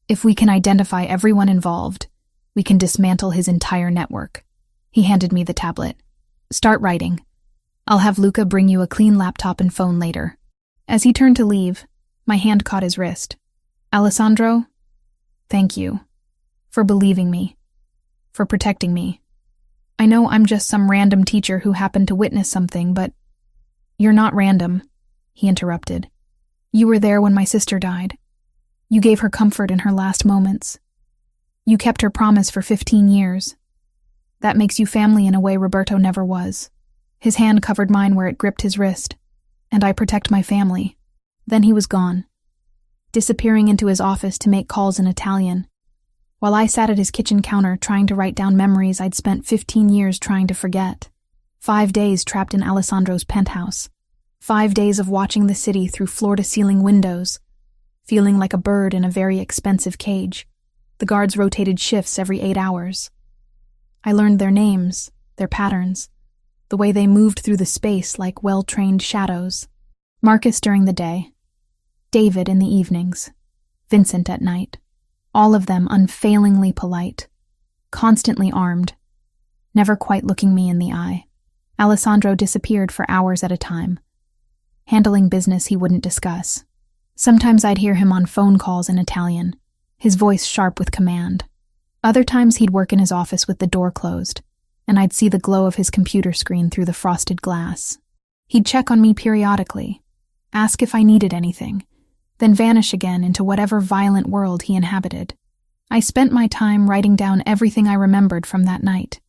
If we can identify everyone involved, we can dismantle his entire network. He handed me the tablet. Start writing. I'll have Luca bring you a clean laptop and phone later. As he turned to leave, my hand caught his wrist. Alessandro, thank you. For believing me. For protecting me. I know I'm just some random teacher who happened to witness something, but you're not random, he interrupted. You were there when my sister died. You gave her comfort in her last moments. You kept her promise for 15 years. That makes you family in a way Roberto never was. His hand covered mine where it gripped his wrist, and I protect my family. Then he was gone, disappearing into his office to make calls in Italian, while I sat at his kitchen counter trying to write down memories I'd spent 15 years trying to forget. 5 days trapped in Alessandro's penthouse. 5 days of watching the city through floor-to-ceiling windows, feeling like a bird in a very expensive cage. The guards rotated shifts every 8 hours. I learned their names, their patterns, the way they moved through the space like well-trained shadows. Marcus during the day, David in the evenings, Vincent at night. All of them unfailingly polite, constantly armed, never quite looking me in the eye. Alessandro disappeared for hours at a time, handling business he wouldn't discuss. Sometimes I'd hear him on phone calls in Italian, his voice sharp with command. Other times he'd work in his office with the door closed, and I'd see the glow of his computer screen through the frosted glass. He'd check on me periodically, ask if I needed anything, then vanish again into whatever violent world he inhabited. I spent my time writing down everything I remembered from that night,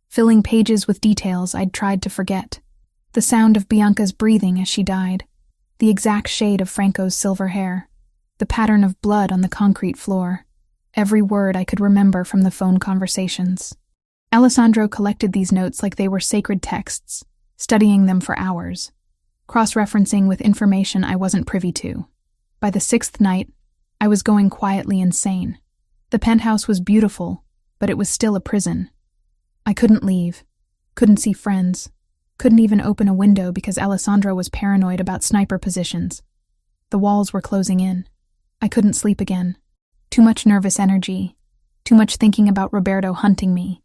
filling pages with details I'd tried to forget. The sound of Bianca's breathing as she died, the exact shade of Franco's silver hair, the pattern of blood on the concrete floor, every word I could remember from the phone conversations. Alessandro collected these notes like they were sacred texts, studying them for hours, cross-referencing with information I wasn't privy to. By the 6th night, I was going quietly insane. The penthouse was beautiful, but it was still a prison. I couldn't leave, couldn't see friends, couldn't even open a window because Alessandro was paranoid about sniper positions. The walls were closing in. I couldn't sleep again. Too much nervous energy, too much thinking about Roberto hunting me,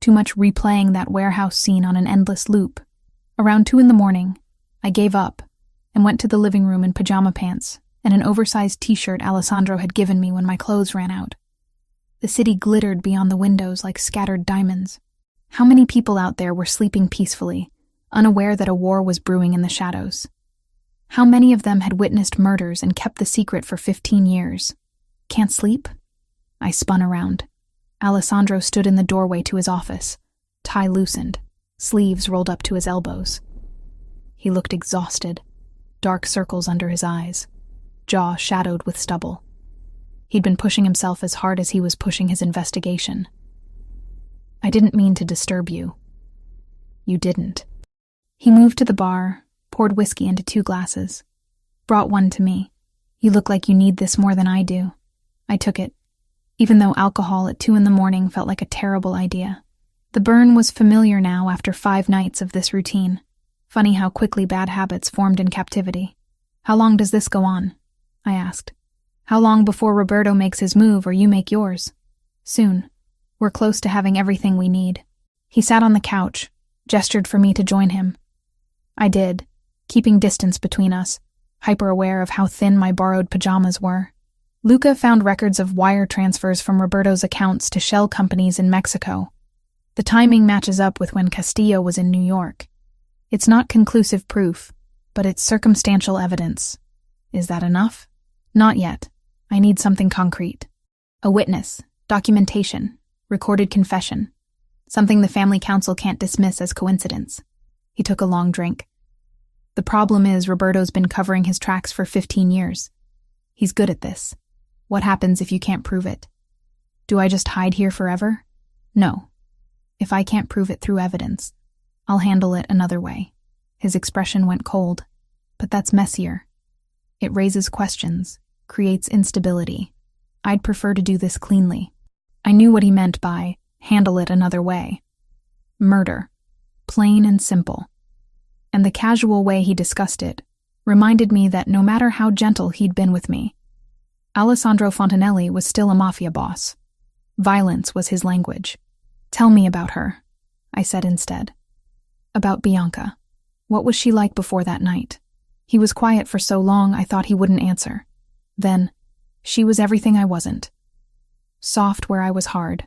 too much replaying that warehouse scene on an endless loop. Around 2 a.m, I gave up and went to the living room in pajama pants and an oversized t-shirt Alessandro had given me when my clothes ran out. The city glittered beyond the windows like scattered diamonds. How many people out there were sleeping peacefully, unaware that a war was brewing in the shadows? How many of them had witnessed murders and kept the secret for 15 years? Can't sleep? I spun around. Alessandro stood in the doorway to his office, tie loosened, sleeves rolled up to his elbows. He looked exhausted, dark circles under his eyes, jaw shadowed with stubble. He'd been pushing himself as hard as he was pushing his investigation. I didn't mean to disturb you. You didn't. He moved to the bar, poured whiskey into 2 glasses, brought one to me. You look like you need this more than I do. I took it, even though alcohol at 2 a.m. felt like a terrible idea. The burn was familiar now after 5 nights of this routine. Funny how quickly bad habits formed in captivity. How long does this go on? I asked. How long before Roberto makes his move or you make yours? Soon. We're close to having everything we need. He sat on the couch, gestured for me to join him. I did, keeping distance between us, hyper-aware of how thin my borrowed pajamas were. Luca found records of wire transfers from Roberto's accounts to shell companies in Mexico. The timing matches up with when Castillo was in New York. It's not conclusive proof, but it's circumstantial evidence. Is that enough? Not yet. I need something concrete. A witness, documentation, recorded confession. Something the family council can't dismiss as coincidence. He took a long drink. The problem is Roberto's been covering his tracks for 15 years. He's good at this. What happens if you can't prove it? Do I just hide here forever? No. If I can't prove it through evidence, I'll handle it another way. His expression went cold. But that's messier. It raises questions, creates instability. I'd prefer to do this cleanly. I knew what he meant by handle it another way. Murder. Plain and simple. And the casual way he discussed it reminded me that no matter how gentle he'd been with me, Alessandro Fontanelli was still a mafia boss. Violence was his language. Tell me about her, I said instead. About Bianca. What was she like before that night? He was quiet for so long I thought he wouldn't answer. Then, she was everything I wasn't. Soft where I was hard.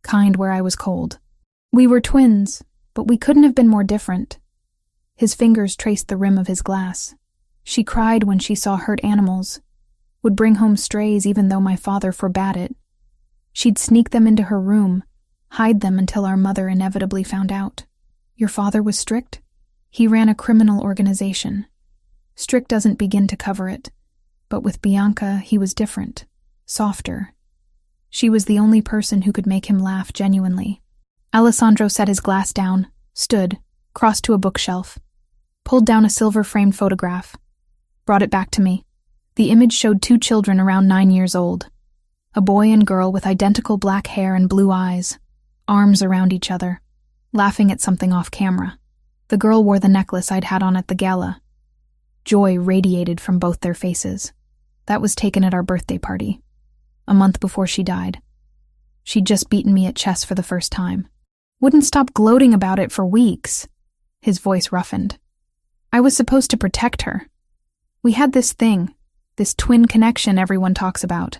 Kind where I was cold. We were twins, but we couldn't have been more different. His fingers traced the rim of his glass. She cried when she saw hurt animals, would bring home strays even though my father forbade it. She'd sneak them into her room, hide them until our mother inevitably found out. Your father was strict? He ran a criminal organization. Strict doesn't begin to cover it, but with Bianca he was different, softer. She was the only person who could make him laugh genuinely. Alessandro set his glass down, stood, crossed to a bookshelf, pulled down a silver-framed photograph, brought it back to me. The image showed 2 children around 9 years old, a boy and girl with identical black hair and blue eyes, arms around each other, laughing at something off camera. The girl wore the necklace I'd had on at the gala. Joy radiated from both their faces. That was taken at our birthday party, a month before she died. She'd just beaten me at chess for the first time. Wouldn't stop gloating about it for weeks. His voice roughened. I was supposed to protect her. We had this thing, this twin connection everyone talks about.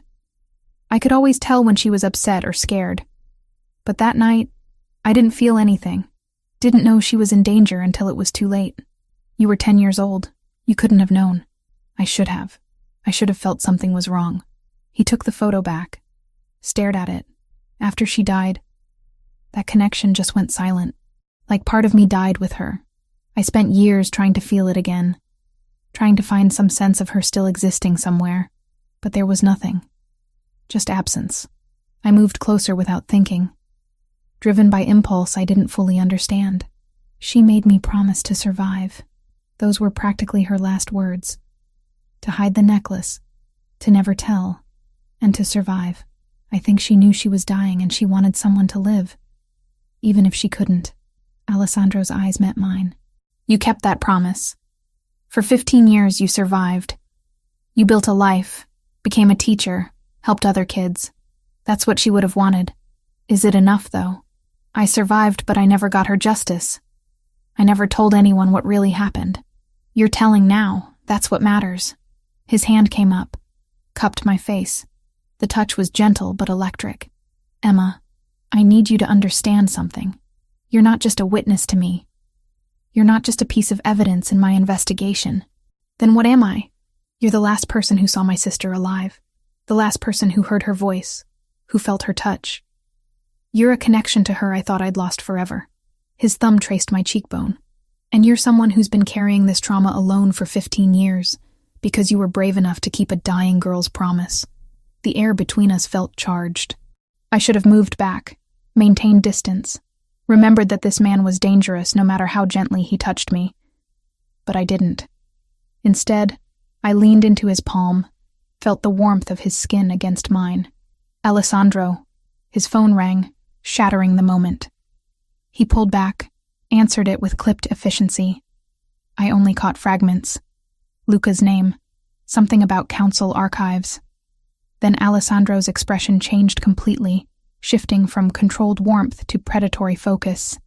I could always tell when she was upset or scared. But that night, I didn't feel anything. Didn't know she was in danger until it was too late. You were 10 years old. You couldn't have known. I should have. I should have felt something was wrong. He took the photo back, stared at it. After she died, that connection just went silent. Like part of me died with her. I spent years trying to feel it again, trying to find some sense of her still existing somewhere. But there was nothing. Just absence. I moved closer without thinking. Driven by impulse I didn't fully understand. She made me promise to survive. Those were practically her last words. To hide the necklace, to never tell, and to survive. I think she knew she was dying and she wanted someone to live. Even if she couldn't. Alessandro's eyes met mine. You kept that promise. For 15 years you survived. You built a life, became a teacher, helped other kids. That's what she would have wanted. Is it enough, though? I survived, but I never got her justice. I never told anyone what really happened. You're telling now. That's what matters. His hand came up, cupped my face. The touch was gentle but electric. Emma, I need you to understand something. You're not just a witness to me. You're not just a piece of evidence in my investigation. Then what am I? You're the last person who saw my sister alive. The last person who heard her voice, who felt her touch. You're a connection to her I thought I'd lost forever. His thumb traced my cheekbone. And you're someone who's been carrying this trauma alone for 15 years, because you were brave enough to keep a dying girl's promise. The air between us felt charged. I should have moved back, maintained distance, remembered that this man was dangerous no matter how gently he touched me. But I didn't. Instead, I leaned into his palm, felt the warmth of his skin against mine. Alessandro. His phone rang, shattering the moment. He pulled back, answered it with clipped efficiency. I only caught fragments. Luca's name, something about council archives. Then Alessandro's expression changed completely, shifting from controlled warmth to predatory focus.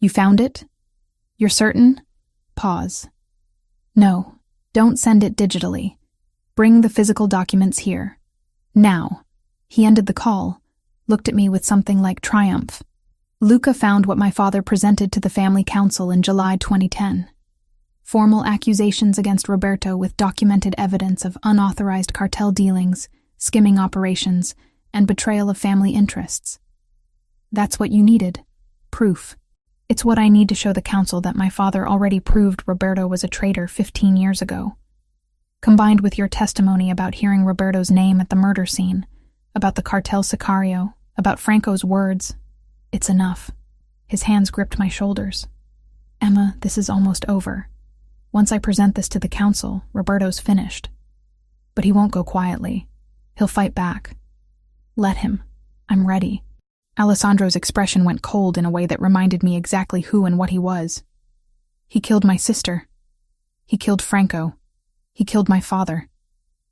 You found it? You're certain? Pause. No, don't send it digitally. Bring the physical documents here. Now. He ended the call, looked at me with something like triumph. Luca found what my father presented to the family council in July 2010. Formal accusations against Roberto with documented evidence of unauthorized cartel dealings, skimming operations, and betrayal of family interests. That's what you needed. Proof. It's what I need to show the council that my father already proved Roberto was a traitor 15 years ago. Combined with your testimony about hearing Roberto's name at the murder scene, about the cartel sicario, about Franco's words, it's enough. His hands gripped my shoulders. Emma, this is almost over. Once I present this to the council, Roberto's finished. But he won't go quietly. He'll fight back. Let him. I'm ready. Alessandro's expression went cold in a way that reminded me exactly who and what he was. He killed my sister. He killed Franco. He killed my father.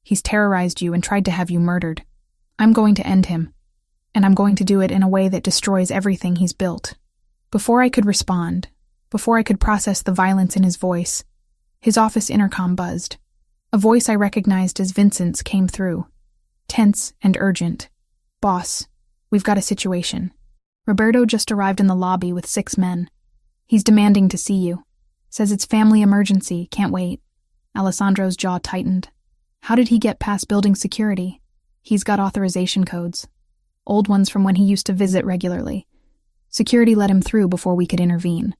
He's terrorized you and tried to have you murdered. I'm going to end him. And I'm going to do it in a way that destroys everything he's built. Before I could respond, before I could process the violence in his voice, his office intercom buzzed. A voice I recognized as Vincent's came through. Tense and urgent. Boss, we've got a situation. Roberto just arrived in the lobby with 6 men. He's demanding to see you. Says it's family emergency, can't wait. Alessandro's jaw tightened. How did he get past building security? He's got authorization codes. Old ones from when he used to visit regularly. Security let him through before we could intervene.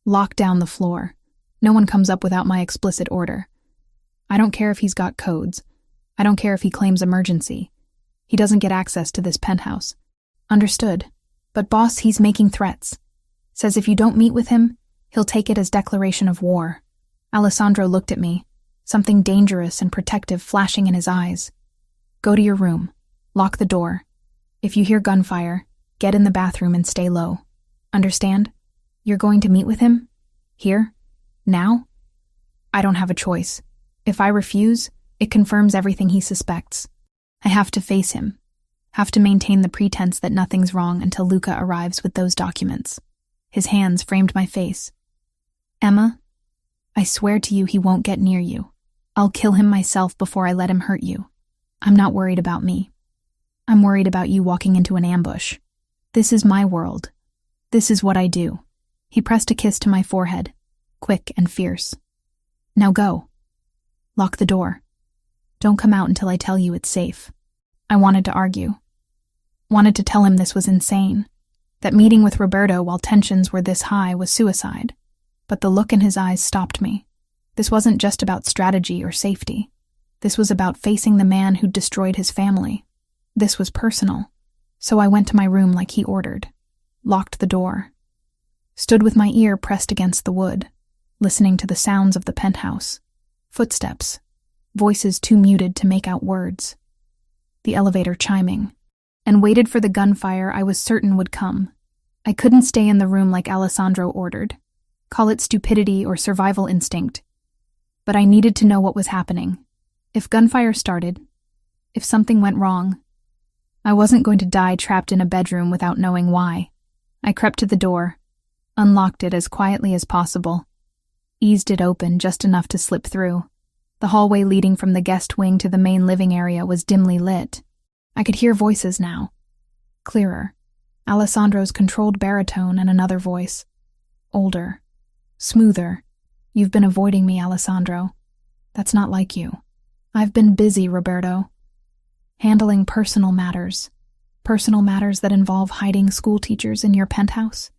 Lock down the floor. No one comes up without my explicit order. I don't care if he's got codes. I don't care if he claims emergency. He doesn't get access to this penthouse. Understood. But boss, he's making threats. Says if you don't meet with him, he'll take it as declaration of war. Alessandro looked at me, something dangerous and protective flashing in his eyes. Go to your room. Lock the door. If you hear gunfire, get in the bathroom and stay low. Understand? You're going to meet with him? Here? Now? I don't have a choice. If I refuse, it confirms everything he suspects. I have to face him. Have to maintain the pretense that nothing's wrong until Luca arrives with those documents. His hands framed my face. Emma, I swear to you he won't get near you. I'll kill him myself before I let him hurt you. I'm not worried about me. I'm worried about you walking into an ambush. This is my world. This is what I do. He pressed a kiss to my forehead, quick and fierce. Now go. Lock the door. Don't come out until I tell you it's safe. I wanted to argue. Wanted to tell him this was insane. That meeting with Roberto while tensions were this high was suicide. But the look in his eyes stopped me. This wasn't just about strategy or safety. This was about facing the man who'd destroyed his family. This was personal. So I went to my room like he ordered, locked the door, stood with my ear pressed against the wood, listening to the sounds of the penthouse. Footsteps, voices too muted to make out words. The elevator chiming, and waited for the gunfire I was certain would come. I couldn't stay in the room like Alessandro ordered. Call it stupidity or survival instinct. But I needed to know what was happening. If gunfire started, if something went wrong, I wasn't going to die trapped in a bedroom without knowing why. I crept to the door, unlocked it as quietly as possible, eased it open just enough to slip through. The hallway leading from the guest wing to the main living area was dimly lit. I could hear voices now, clearer. Alessandro's controlled baritone and another voice, older, smoother. You've been avoiding me, Alessandro. That's not like you. I've been busy, Roberto. Handling personal matters that involve hiding school teachers in your penthouse.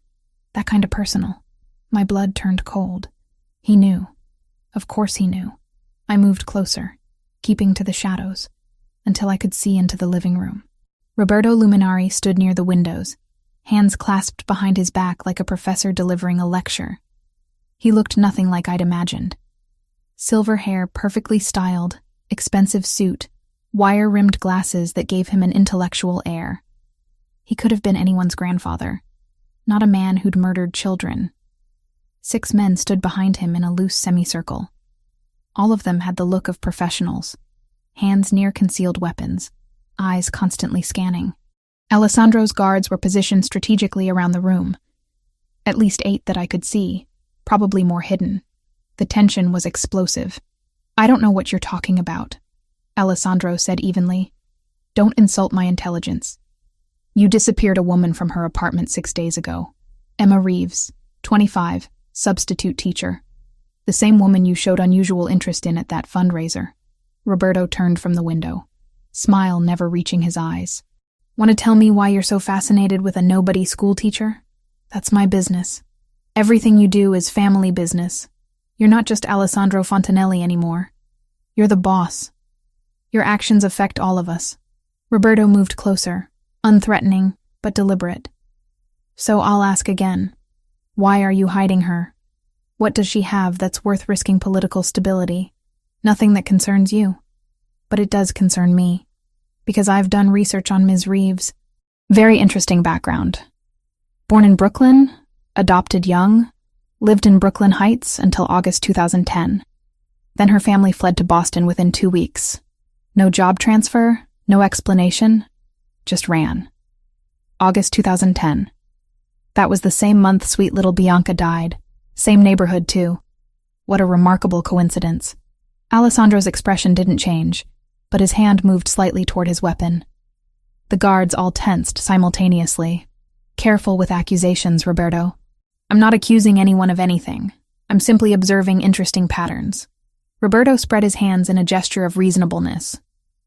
That kind of personal. My blood turned cold. He knew. Of course he knew. I moved closer, keeping to the shadows, until I could see into the living room. Roberto Luminari stood near the windows, hands clasped behind his back like a professor delivering a lecture. He looked nothing like I'd imagined. Silver hair perfectly styled, expensive suit, wire-rimmed glasses that gave him an intellectual air. He could have been anyone's grandfather, not a man who'd murdered children. 6 men stood behind him in a loose semicircle. All of them had the look of professionals, hands near concealed weapons, eyes constantly scanning. Alessandro's guards were positioned strategically around the room. At least 8 that I could see, probably more hidden. The tension was explosive. I don't know what you're talking about, Alessandro said evenly. Don't insult my intelligence. You disappeared a woman from her apartment 6 days ago. Emma Reeves, 25, substitute teacher. The same woman you showed unusual interest in at that fundraiser. Roberto turned from the window, smile never reaching his eyes. Want to tell me why you're so fascinated with a nobody school teacher? That's my business. Everything you do is family business. You're not just Alessandro Fontanelli anymore. You're the boss. Your actions affect all of us. Roberto moved closer, unthreatening, but deliberate. So I'll ask again. Why are you hiding her? What does she have that's worth risking political stability? Nothing that concerns you. But it does concern me, because I've done research on Ms. Reeves. Very interesting background. Born in Brooklyn, adopted young, lived in Brooklyn Heights until August 2010. Then her family fled to Boston within 2 weeks. No job transfer, no explanation, just ran. August 2010. That was the same month sweet little Bianca died. Same neighborhood, too. What a remarkable coincidence. Alessandro's expression didn't change, but his hand moved slightly toward his weapon. The guards all tensed simultaneously. Careful with accusations, Roberto. I'm not accusing anyone of anything. I'm simply observing interesting patterns. Roberto spread his hands in a gesture of reasonableness.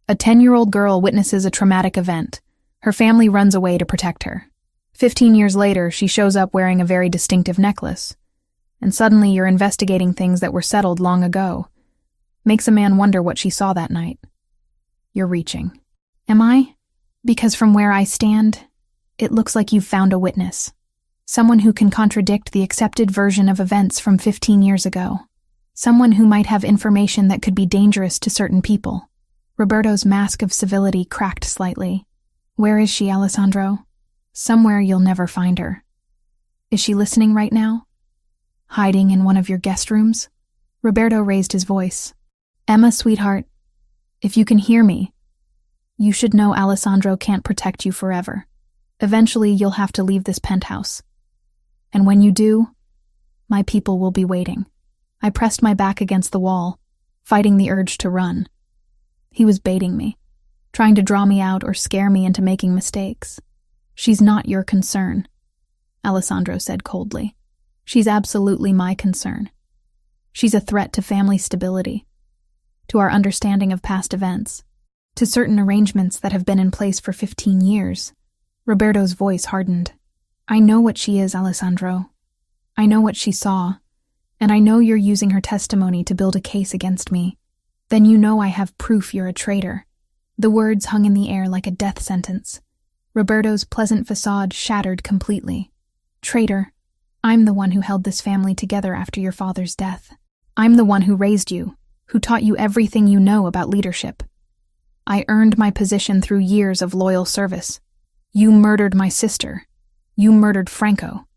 A 10-year-old girl witnesses a traumatic event. Her family runs away to protect her. 15 years later, she shows up wearing a very distinctive necklace. And suddenly you're investigating things that were settled long ago. Makes a man wonder what she saw that night. You're reaching. Am I? Because from where I stand, it looks like you've found a witness. Someone who can contradict the accepted version of events from 15 years ago. Someone who might have information that could be dangerous to certain people. Roberto's mask of civility cracked slightly. Where is she, Alessandro? Somewhere you'll never find her. Is she listening right now? Hiding in one of your guest rooms? Roberto raised his voice. Emma, sweetheart, if you can hear me, you should know Alessandro can't protect you forever. Eventually, you'll have to leave this penthouse. And when you do, my people will be waiting. I pressed my back against the wall, fighting the urge to run. He was baiting me, trying to draw me out or scare me into making mistakes. She's not your concern, Alessandro said coldly. She's absolutely my concern. She's a threat to family stability, to our understanding of past events, to certain arrangements that have been in place for 15 years. Roberto's voice hardened. I know what she is, Alessandro. I know what she saw, and I know you're using her testimony to build a case against me. Then you know I have proof you're a traitor." The words hung in the air like a death sentence. Roberto's pleasant facade shattered completely. "Traitor, I'm the one who held this family together after your father's death. I'm the one who raised you, who taught you everything you know about leadership. I earned my position through years of loyal service. You murdered my sister. You murdered Franco.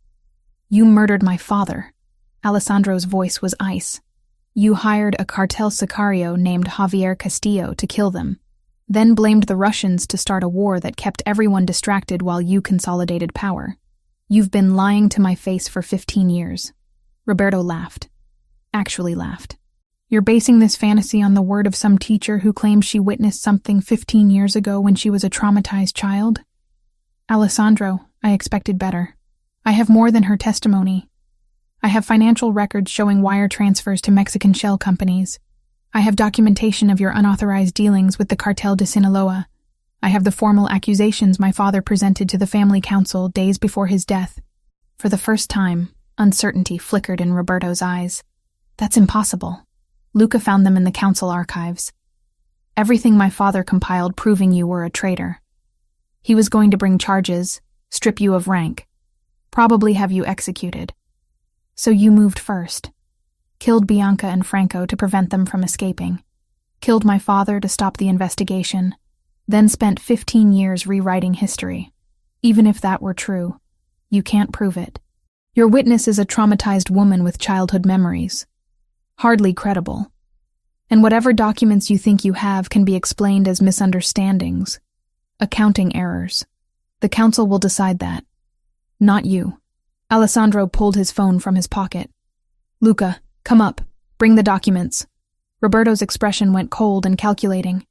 You murdered my father." Alessandro's voice was ice. "You hired a cartel sicario named Javier Castillo to kill them, then blamed the Russians to start a war that kept everyone distracted while you consolidated power. You've been lying to my face for 15 years. Roberto laughed. Actually laughed. "You're basing this fantasy on the word of some teacher who claims she witnessed something 15 years ago when she was a traumatized child?" "Alessandro, I expected better. I have more than her testimony. I have financial records showing wire transfers to Mexican shell companies. I have documentation of your unauthorized dealings with the Cartel de Sinaloa. I have the formal accusations my father presented to the family council days before his death." For the first time, uncertainty flickered in Roberto's eyes. "That's impossible. Luca found them in the council archives. Everything my father compiled proving you were a traitor. He was going to bring charges, strip you of rank, probably have you executed. So you moved first. Killed Bianca and Franco to prevent them from escaping. Killed my father to stop the investigation. Then spent 15 years rewriting history. Even if that were true, you can't prove it. Your witness is a traumatized woman with childhood memories. Hardly credible. And whatever documents you think you have can be explained as misunderstandings, accounting errors. The council will decide that. Not you." Alessandro pulled his phone from his pocket. "Luca, come up. Bring the documents." Roberto's expression went cold and calculating.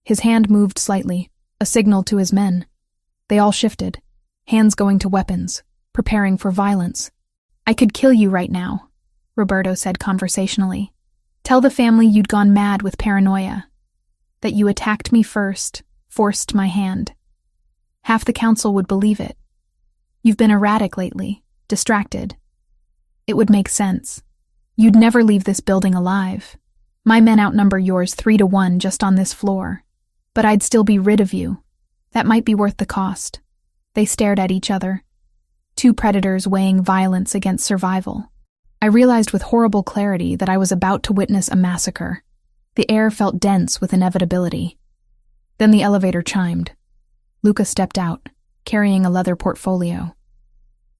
His hand moved slightly, a signal to his men. They all shifted, hands going to weapons, preparing for violence. "I could kill you right now," Roberto said conversationally. "Tell the family you'd gone mad with paranoia. That you attacked me first, forced my hand. Half the council would believe it. You've been erratic lately, distracted. It would make sense. You'd never leave this building alive. My men outnumber yours 3-1 just on this floor. But I'd still be rid of you. That might be worth the cost." They stared at each other. Two predators weighing violence against survival. I realized with horrible clarity that I was about to witness a massacre. The air felt dense with inevitability. Then the elevator chimed. Luca stepped out, carrying a leather portfolio.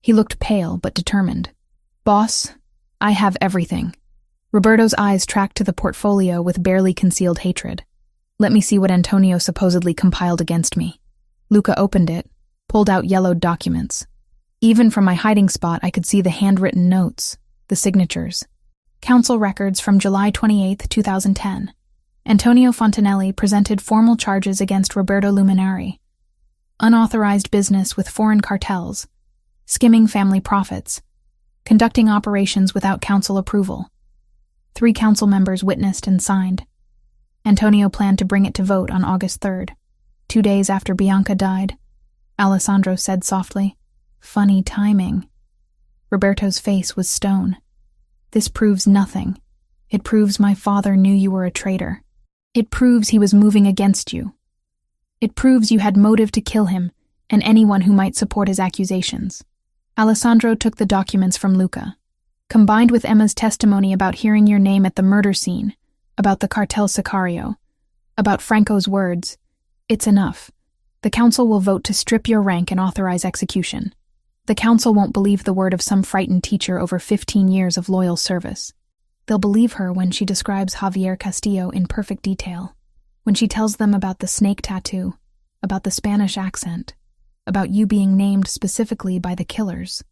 He looked pale but determined. "Boss, I have everything." Roberto's eyes tracked to the portfolio with barely concealed hatred. "Let me see what Antonio supposedly compiled against me." Luca opened it, pulled out yellowed documents. Even from my hiding spot, I could see the handwritten notes, the signatures. Council records from July 28, 2010. Antonio Fontanelli presented formal charges against Roberto Luminari. Unauthorized business with foreign cartels, skimming family profits, conducting operations without council approval. 3 council members witnessed and signed. Antonio planned to bring it to vote on August 3rd, 2 days after Bianca died. Alessandro said softly, "Funny timing." Roberto's face was stone. "This proves nothing. It proves my father knew you were a traitor. It proves he was moving against you. It proves you had motive to kill him and anyone who might support his accusations." Alessandro took the documents from Luca. "Combined with Emma's testimony about hearing your name at the murder scene, about the cartel sicario, about Franco's words, it's enough. The council will vote to strip your rank and authorize execution. The council won't believe the word of some frightened teacher over 15 years of loyal service. They'll believe her when she describes Javier Castillo in perfect detail, when she tells them about the snake tattoo, about the Spanish accent, about you being named specifically by the killers.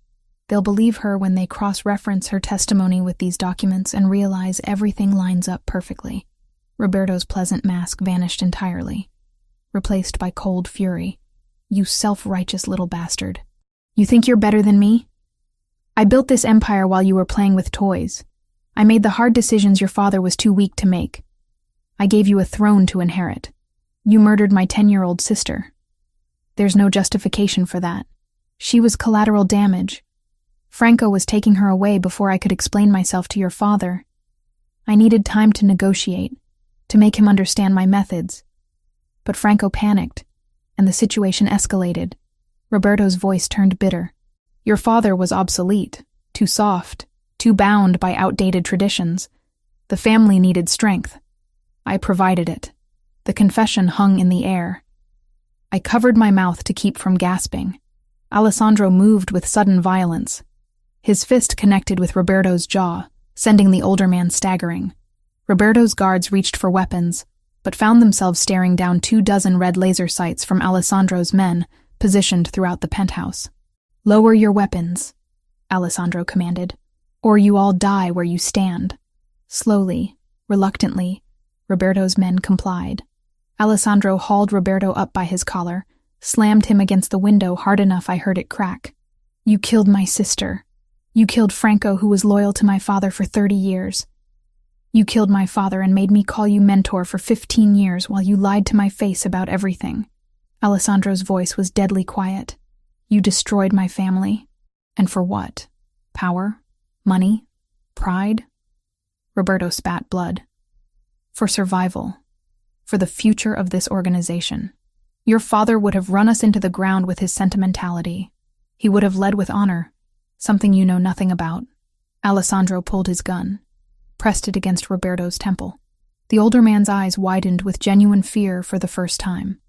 They'll believe her when they cross-reference her testimony with these documents and realize everything lines up perfectly." Roberto's pleasant mask vanished entirely, replaced by cold fury. "You self-righteous little bastard. You think you're better than me? I built this empire while you were playing with toys. I made the hard decisions your father was too weak to make. I gave you a throne to inherit. You murdered my 10-year-old sister. There's no justification for that. She was collateral damage. Franco was taking her away before I could explain myself to your father. I needed time to negotiate. to make him understand my methods. But Franco panicked, and the situation escalated. Roberto's voice turned bitter. Your father was obsolete, too soft, too bound by outdated traditions. The family needed strength. I provided it. The confession hung in the air. I covered my mouth to keep from gasping. Alessandro moved with sudden violence. His fist connected with Roberto's jaw, sending the older man staggering. Roberto's guards reached for weapons, but found themselves staring down 24 red laser sights from Alessandro's men, positioned throughout the penthouse. Lower your weapons, Alessandro commanded, or you all die where you stand. Slowly, reluctantly, Roberto's men complied. Alessandro hauled Roberto up by his collar, slammed him against the window hard enough I heard it crack. You killed my sister. You killed Franco, who was loyal to my father for 30 years. You killed my father and made me call you mentor for 15 years while you lied to my face about everything. Alessandro's voice was deadly quiet. You destroyed my family. And for what? Power? Money? Pride? Roberto spat blood. For survival. For the future of this organization. Your father would have run us into the ground with his sentimentality. He would have led with honor, something you know nothing about. Alessandro pulled his gun, pressed it against Roberto's temple. The older man's eyes widened with genuine fear for the first time.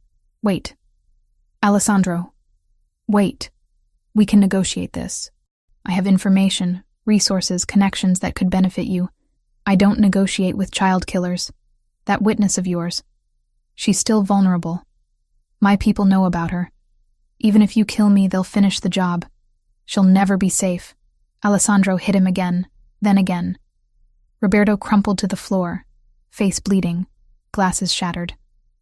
Wait. Alessandro. Wait. We can negotiate this. I have information, resources, connections that could benefit you. I don't negotiate with child killers. That witness of yours. She's still vulnerable. My people know about her. Even if you kill me, they'll finish the job. She'll never be safe. Alessandro hit him again, then again. Roberto crumpled to the floor, face bleeding, glasses shattered.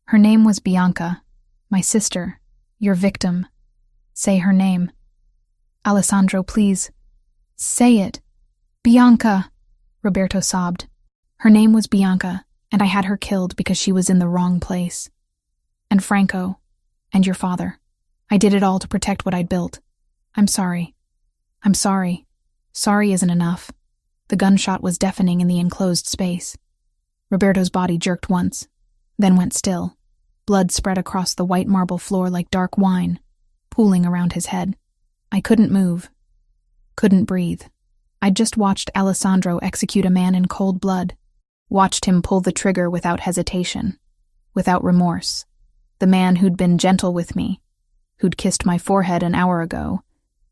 Her name was Bianca, my sister, your victim. Say her name. Alessandro, please. Say it. Bianca, Roberto sobbed. Her name was Bianca, and I had her killed because she was in the wrong place. And Franco, and your father. I did it all to protect what I'd built. I'm sorry. I'm sorry. Sorry isn't enough. The gunshot was deafening in the enclosed space. Roberto's body jerked once, then went still. Blood spread across the white marble floor like dark wine, pooling around his head. I couldn't move. Couldn't breathe. I'd just watched Alessandro execute a man in cold blood. Watched him pull the trigger without hesitation, without remorse. The man who'd been gentle with me, who'd kissed my forehead an hour ago,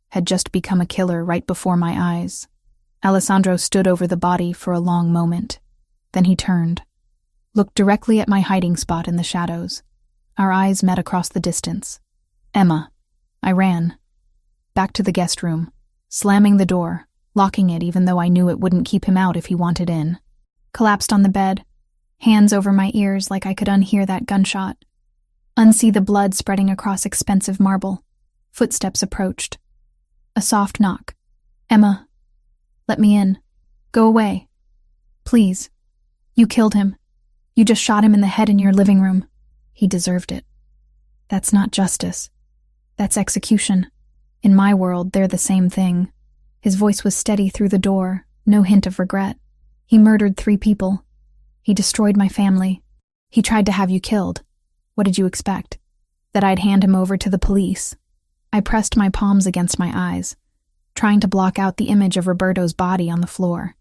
had just become a killer right before my eyes. Alessandro stood over the body for a long moment. Then he turned, looked directly at my hiding spot in the shadows. Our eyes met across the distance. Emma. I ran. Back to the guest room, slamming the door, locking it even though I knew it wouldn't keep him out if he wanted in. Collapsed on the bed, hands over my ears like I could unhear that gunshot. Unsee the blood spreading across expensive marble. Footsteps approached. A soft knock. Emma. Let me in. Go away. Please. You killed him. You just shot him in the head in your living room. He deserved it. That's not justice. That's execution. In my world, they're the same thing. His voice was steady through the door, no hint of regret. He murdered 3 people. He destroyed my family. He tried to have you killed. What did you expect? That I'd hand him over to the police? I pressed my palms against my eyes, trying to block out the image of Roberto's body on the floor.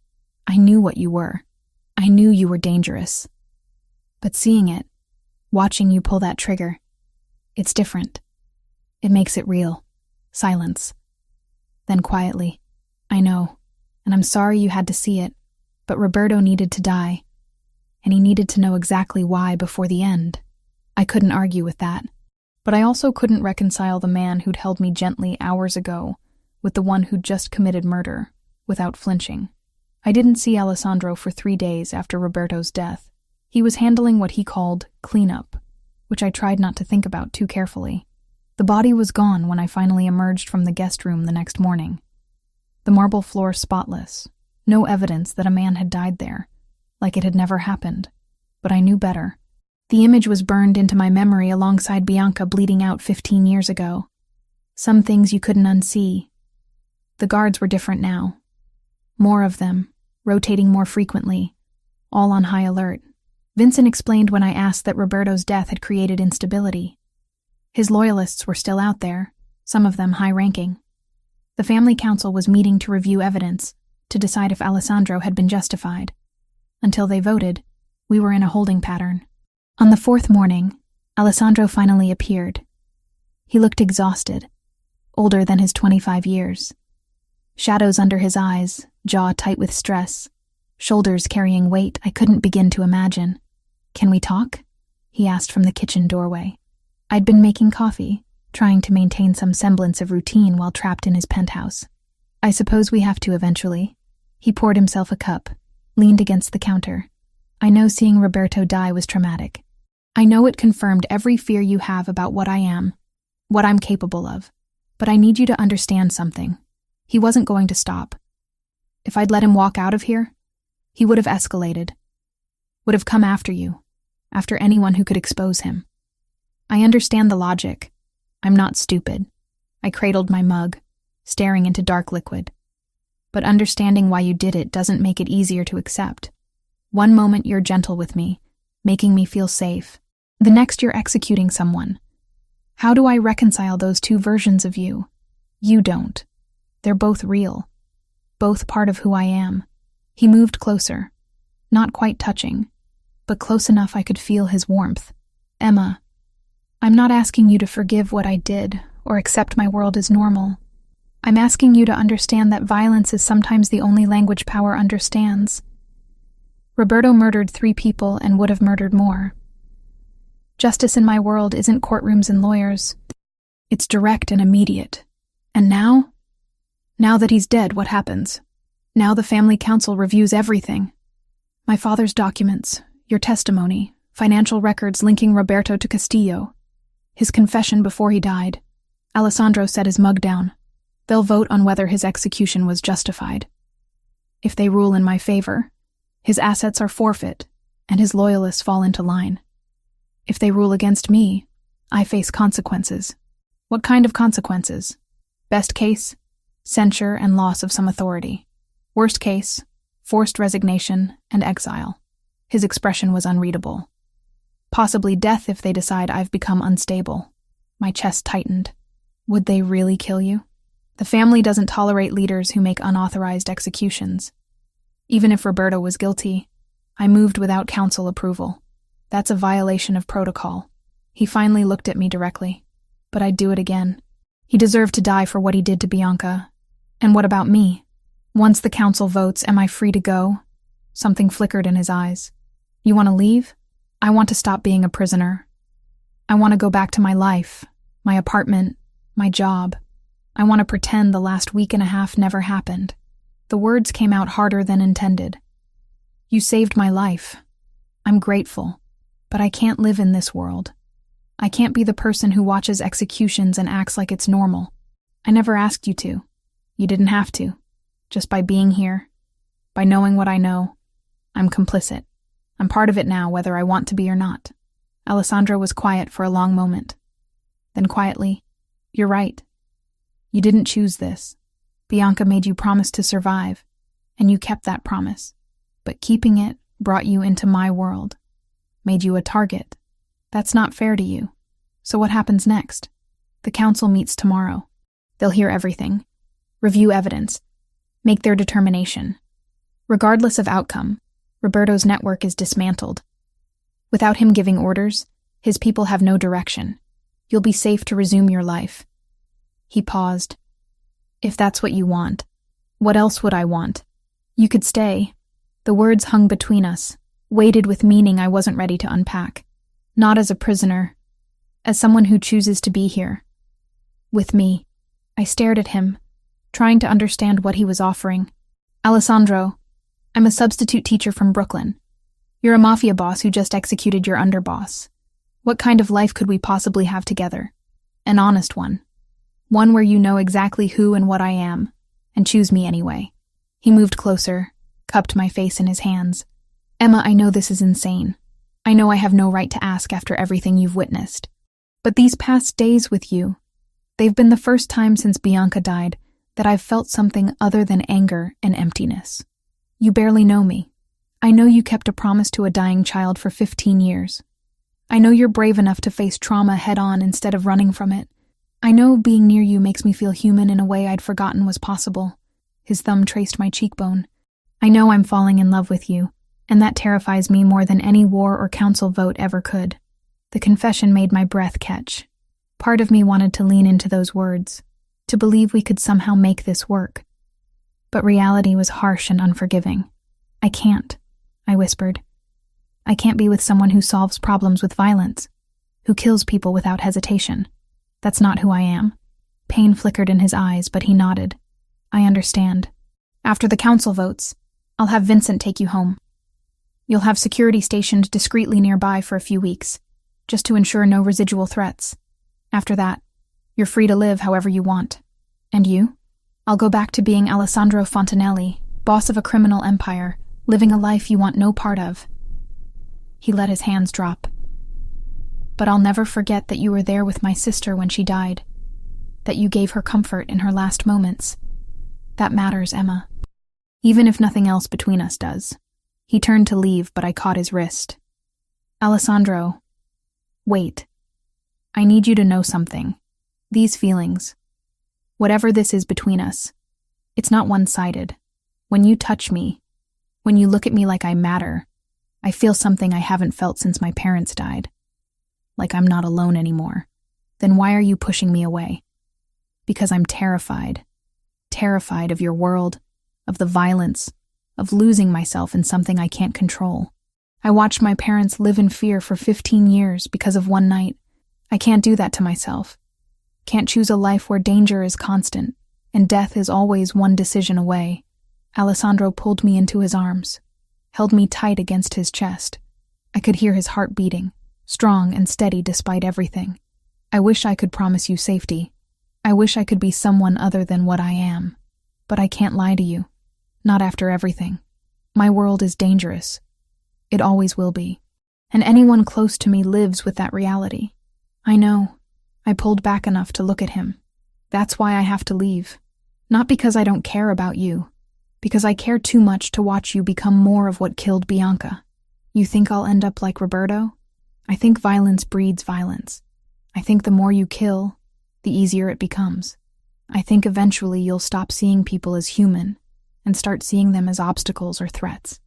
I knew what you were. I knew you were dangerous. But seeing it, watching you pull that trigger, it's different. It makes it real. Silence. Then quietly, I know, and I'm sorry you had to see it, but Roberto needed to die, and he needed to know exactly why before the end. I couldn't argue with that, but I also couldn't reconcile the man who'd held me gently hours ago with the one who'd just committed murder, without flinching. I didn't see Alessandro for 3 days after Roberto's death. He was handling what he called cleanup, which I tried not to think about too carefully. The body was gone when I finally emerged from the guest room the next morning. The marble floor spotless, no evidence that a man had died there, like it had never happened. But I knew better. The image was burned into my memory alongside Bianca bleeding out 15 years ago. Some things you couldn't unsee. The guards were different now. More of them, rotating more frequently, all on high alert. Vincent explained when I asked that Roberto's death had created instability. His loyalists were still out there, some of them high-ranking. The family council was meeting to review evidence, to decide if Alessandro had been justified. Until they voted, we were in a holding pattern. On the fourth morning, Alessandro finally appeared. He looked exhausted, older than his 25 years. Shadows under his eyes, jaw tight with stress, shoulders carrying weight I couldn't begin to imagine. "Can we talk?" he asked from the kitchen doorway. I'd been making coffee, trying to maintain some semblance of routine while trapped in his penthouse. "I suppose we have to eventually." He poured himself a cup, leaned against the counter. "I know seeing Roberto die was traumatic. I know it confirmed every fear you have about what I am, what I'm capable of. But I need you to understand something. He wasn't going to stop. If I'd let him walk out of here, he would have escalated, would have come after you, after anyone who could expose him. I understand the logic. I'm not stupid." I cradled my mug, staring into dark liquid. "But understanding why you did it doesn't make it easier to accept. One moment you're gentle with me, making me feel safe. The next you're executing someone. How do I reconcile those two versions of you? You don't. They're both real. Both part of who I am." He moved closer, not quite touching, but close enough I could feel his warmth. "Emma, I'm not asking you to forgive what I did or accept my world as normal. I'm asking you to understand that violence is sometimes the only language power understands. Roberto murdered 3 people and would have murdered more. Justice in my world isn't courtrooms and lawyers. It's direct and immediate. And now? Now that he's dead, what happens? Now the family council reviews everything. My father's documents, your testimony, financial records linking Roberto to Castillo, his confession before he died. Alessandro set his mug down. They'll vote on whether his execution was justified. If they rule in my favor, his assets are forfeit, and his loyalists fall into line. If they rule against me, I face consequences. What kind of consequences? Best case, censure and loss of some authority. Worst case, forced resignation and exile." His expression was unreadable. "Possibly death if they decide I've become unstable." My chest tightened. Would they really kill you? The family doesn't tolerate leaders who make unauthorized executions. Even if Roberto was guilty, I moved without council approval. That's a violation of protocol. He finally looked at me directly. But I'd do it again. He deserved to die for what he did to Bianca. And what about me? Once the council votes, am I free to go? Something flickered in his eyes. You want to leave? I want to stop being a prisoner. I want to go back to my life, my apartment, my job. I want to pretend the last week and a half never happened. The words came out harder than intended. You saved my life. I'm grateful. But I can't live in this world. I can't be the person who watches executions and acts like it's normal. I never asked you to. You didn't have to. Just by being here, by knowing what I know, I'm complicit. I'm part of it now, whether I want to be or not." Alessandro was quiet for a long moment. Then quietly, "You're right. You didn't choose this. Bianca made you promise to survive, and you kept that promise. But keeping it brought you into my world. Made you a target. That's not fair to you. So what happens next? The council meets tomorrow. They'll hear everything, review evidence, make their determination. Regardless of outcome, Roberto's network is dismantled. Without him giving orders, his people have no direction. You'll be safe to resume your life." He paused. "If that's what you want, what else would I want? You could stay." The words hung between us, weighted with meaning I wasn't ready to unpack. Not as a prisoner, as someone who chooses to be here. With me. I stared at him, trying to understand what he was offering. "Alessandro, I'm a substitute teacher from Brooklyn. You're a mafia boss who just executed your underboss. What kind of life could we possibly have together? An honest one. One where you know exactly who and what I am, and choose me anyway." He moved closer, cupped my face in his hands. "Emma, I know this is insane. I know I have no right to ask after everything you've witnessed. But these past days with you, they've been the first time since Bianca died that I've felt something other than anger and emptiness. You barely know me. I know you kept a promise to a dying child for 15 years. I know you're brave enough to face trauma head-on instead of running from it. I know being near you makes me feel human in a way I'd forgotten was possible. His thumb traced my cheekbone. I know I'm falling in love with you, and that terrifies me more than any war or council vote ever could. The confession made my breath catch. Part of me wanted to lean into those words, to believe we could somehow make this work. But reality was harsh and unforgiving. I can't, I whispered. I can't be with someone who solves problems with violence, who kills people without hesitation. That's not who I am. Pain flickered in his eyes, but he nodded. I understand. After the council votes, I'll have Vincent take you home. You'll have security stationed discreetly nearby for a few weeks, just to ensure no residual threats. After that, you're free to live however you want. And you? I'll go back to being Alessandro Fontanelli, boss of a criminal empire, living a life you want no part of. He let his hands drop. But I'll never forget that you were there with my sister when she died, that you gave her comfort in her last moments. That matters, Emma. Even if nothing else between us does. He turned to leave, but I caught his wrist. Alessandro, wait. I need you to know something. These feelings, whatever this is between us, it's not one-sided. When you touch me, when you look at me like I matter, I feel something I haven't felt since my parents died. Like I'm not alone anymore. Then why are you pushing me away? Because I'm terrified. Terrified of your world, of the violence, of losing myself in something I can't control. I watched my parents live in fear for 15 years because of one night. I can't do that to myself. Can't choose a life where danger is constant, and death is always one decision away. Alessandro pulled me into his arms, held me tight against his chest. I could hear his heart beating, strong and steady despite everything. I wish I could promise you safety. I wish I could be someone other than what I am. But I can't lie to you. Not after everything. My world is dangerous. It always will be. And anyone close to me lives with that reality. I know. I pulled back enough to look at him. That's why I have to leave. Not because I don't care about you. Because I care too much to watch you become more of what killed Bianca. You think I'll end up like Roberto? I think violence breeds violence. I think the more you kill, the easier it becomes. I think eventually you'll stop seeing people as human and start seeing them as obstacles or threats.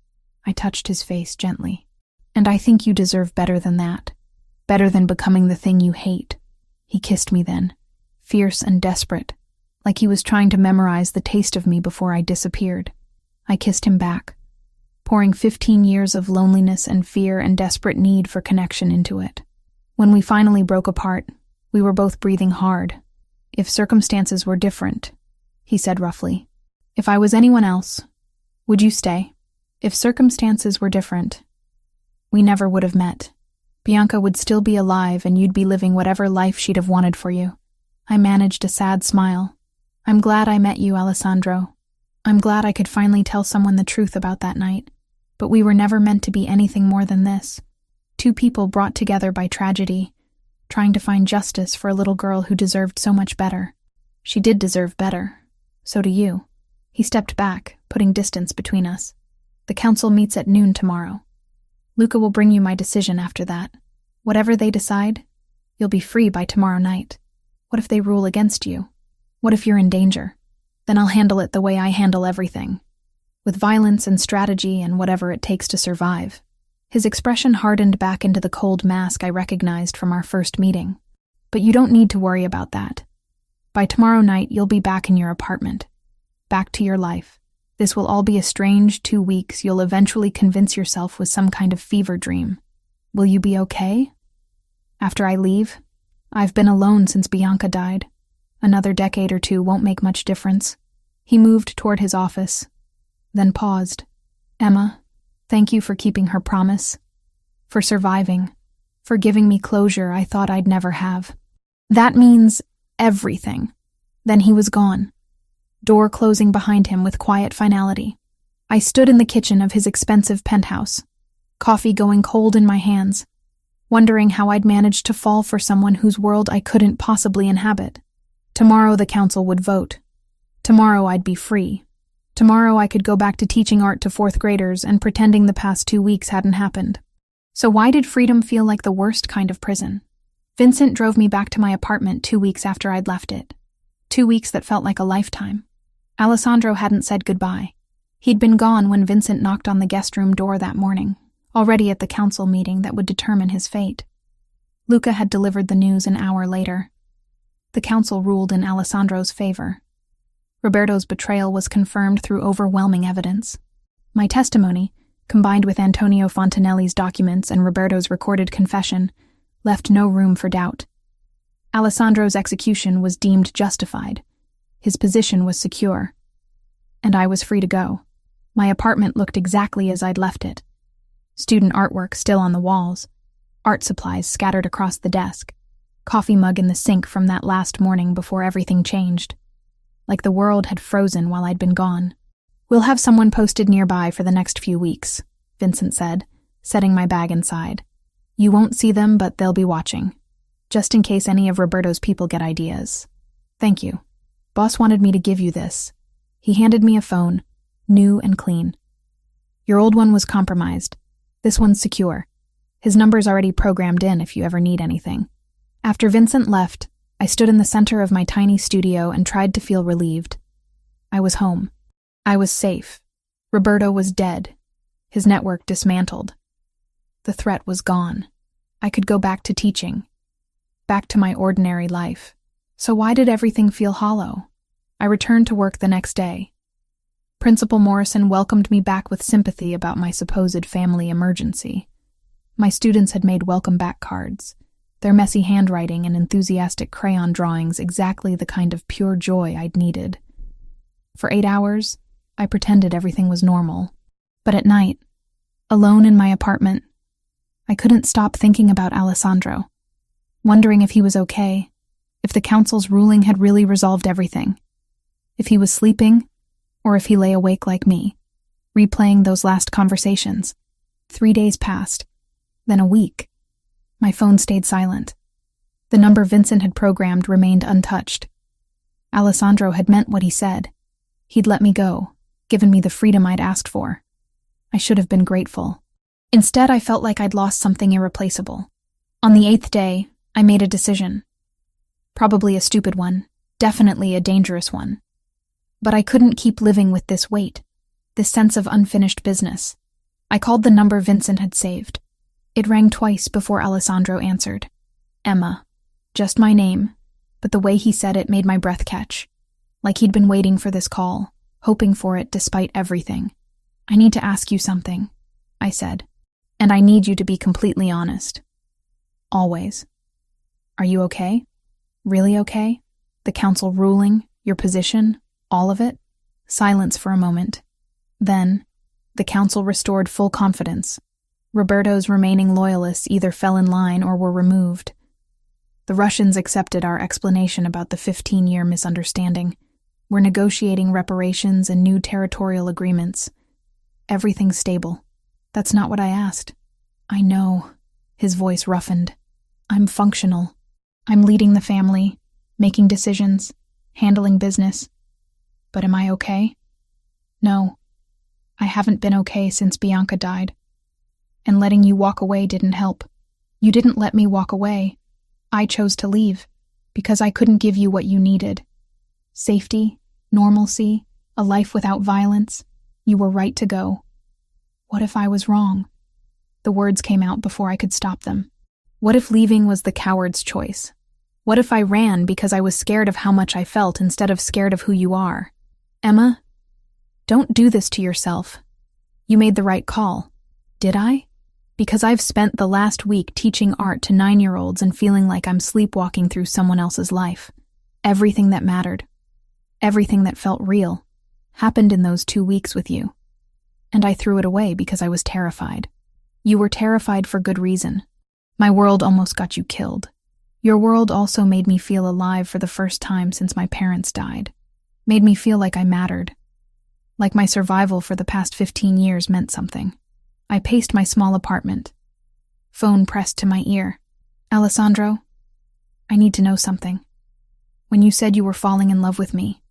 I touched his face gently. And I think you deserve better than that. Better than becoming the thing you hate. He kissed me then, fierce and desperate, like he was trying to memorize the taste of me before I disappeared. I kissed him back, pouring 15 years of loneliness and fear and desperate need for connection into it. When we finally broke apart, we were both breathing hard. If circumstances were different, he said roughly. If I was anyone else, would you stay? If circumstances were different, we never would have met. Bianca would still be alive and you'd be living whatever life she'd have wanted for you. I managed a sad smile. I'm glad I met you, Alessandro. I'm glad I could finally tell someone the truth about that night. But we were never meant to be anything more than this. Two people brought together by tragedy, trying to find justice for a little girl who deserved so much better. She did deserve better. So do you. He stepped back, putting distance between us. The council meets at noon tomorrow. Luca will bring you my decision after that. Whatever they decide, you'll be free by tomorrow night. What if they rule against you? What if you're in danger? Then I'll handle it the way I handle everything. With violence and strategy and whatever it takes to survive. His expression hardened back into the cold mask I recognized from our first meeting. But you don't need to worry about that. By tomorrow night, you'll be back in your apartment. Back to your life. This will all be a strange 2 weeks you'll eventually convince yourself was some kind of fever dream. Will you be okay? After I leave, I've been alone since Bianca died. Another decade or two won't make much difference. He moved toward his office, then paused. Emma, thank you for keeping her promise, for surviving, for giving me closure I thought I'd never have. That means everything. Then he was gone. Door closing behind him with quiet finality. I stood in the kitchen of his expensive penthouse, coffee going cold in my hands, wondering how I'd managed to fall for someone whose world I couldn't possibly inhabit. Tomorrow the council would vote. Tomorrow I'd be free. Tomorrow I could go back to teaching art to fourth graders and pretending the past 2 weeks hadn't happened. So why did freedom feel like the worst kind of prison? Vincent drove me back to my apartment 2 weeks after I'd left it. 2 weeks that felt like a lifetime. Alessandro hadn't said goodbye. He'd been gone when Vincent knocked on the guest room door that morning, already at the council meeting that would determine his fate. Luca had delivered the news an hour later. The council ruled in Alessandro's favor. Roberto's betrayal was confirmed through overwhelming evidence. My testimony, combined with Antonio Fontanelli's documents and Roberto's recorded confession, left no room for doubt. Alessandro's execution was deemed justified. His position was secure. And I was free to go. My apartment looked exactly as I'd left it. Student artwork still on the walls, art supplies scattered across the desk, coffee mug in the sink from that last morning before everything changed. Like the world had frozen while I'd been gone. "We'll have someone posted nearby for the next few weeks," Vincent said, setting my bag inside. "You won't see them, but they'll be watching, just in case any of Roberto's people get ideas. Thank you. Boss wanted me to give you this." He handed me a phone, new and clean. "Your old one was compromised. This one's secure. His number's already programmed in if you ever need anything." After Vincent left, I stood in the center of my tiny studio and tried to feel relieved. I was home. I was safe. Roberto was dead. His network dismantled. The threat was gone. I could go back to teaching. Back to my ordinary life. So why did everything feel hollow? I returned to work the next day. Principal Morrison welcomed me back with sympathy about my supposed family emergency. My students had made welcome back cards. Their messy handwriting and enthusiastic crayon drawings exactly the kind of pure joy I'd needed. For 8 hours, I pretended everything was normal. But at night, alone in my apartment, I couldn't stop thinking about Alessandro, wondering if he was okay, if the council's ruling had really resolved everything, if he was sleeping, or if he lay awake like me, replaying those last conversations. 3 days passed, then a week. My phone stayed silent. The number Vincent had programmed remained untouched. Alessandro had meant what he said. He'd let me go, given me the freedom I'd asked for. I should have been grateful. Instead, I felt like I'd lost something irreplaceable. On the 8th day, I made a decision. Probably a stupid one, definitely a dangerous one. But I couldn't keep living with this weight, this sense of unfinished business. I called the number Vincent had saved. It rang twice before Alessandro answered. Emma. Just my name, but the way he said it made my breath catch. Like he'd been waiting for this call, hoping for it despite everything. "I need to ask you something," I said. "And I need you to be completely honest. Always. Are you okay? Really okay? The council ruling, your position, all of it?" Silence for a moment. Then, the council restored full confidence. Roberto's remaining loyalists either fell in line or were removed. The Russians accepted our explanation about the 15-year misunderstanding. We're negotiating reparations and new territorial agreements. Everything's stable. That's not what I asked. "I know." His voice roughened. "I'm functional. I'm leading the family, making decisions, handling business. But am I okay? No. I haven't been okay since Bianca died. And letting you walk away didn't help. You didn't let me walk away. I chose to leave, because I couldn't give you what you needed. Safety, normalcy, a life without violence. You were right to go. What if I was wrong?" The words came out before I could stop them. What if leaving was the coward's choice? What if I ran because I was scared of how much I felt instead of scared of who you are? Emma, don't do this to yourself. You made the right call. Did I? Because I've spent the last week teaching art to 9-year-olds and feeling like I'm sleepwalking through someone else's life. Everything that mattered, everything that felt real, happened in those 2 weeks with you. And I threw it away because I was terrified. You were terrified for good reason. My world almost got you killed. Your world also made me feel alive for the first time since my parents died. Made me feel like I mattered. Like my survival for the past 15 years meant something. I paced my small apartment. Phone pressed to my ear. "Alessandro, I need to know something. When you said you were falling in love with me,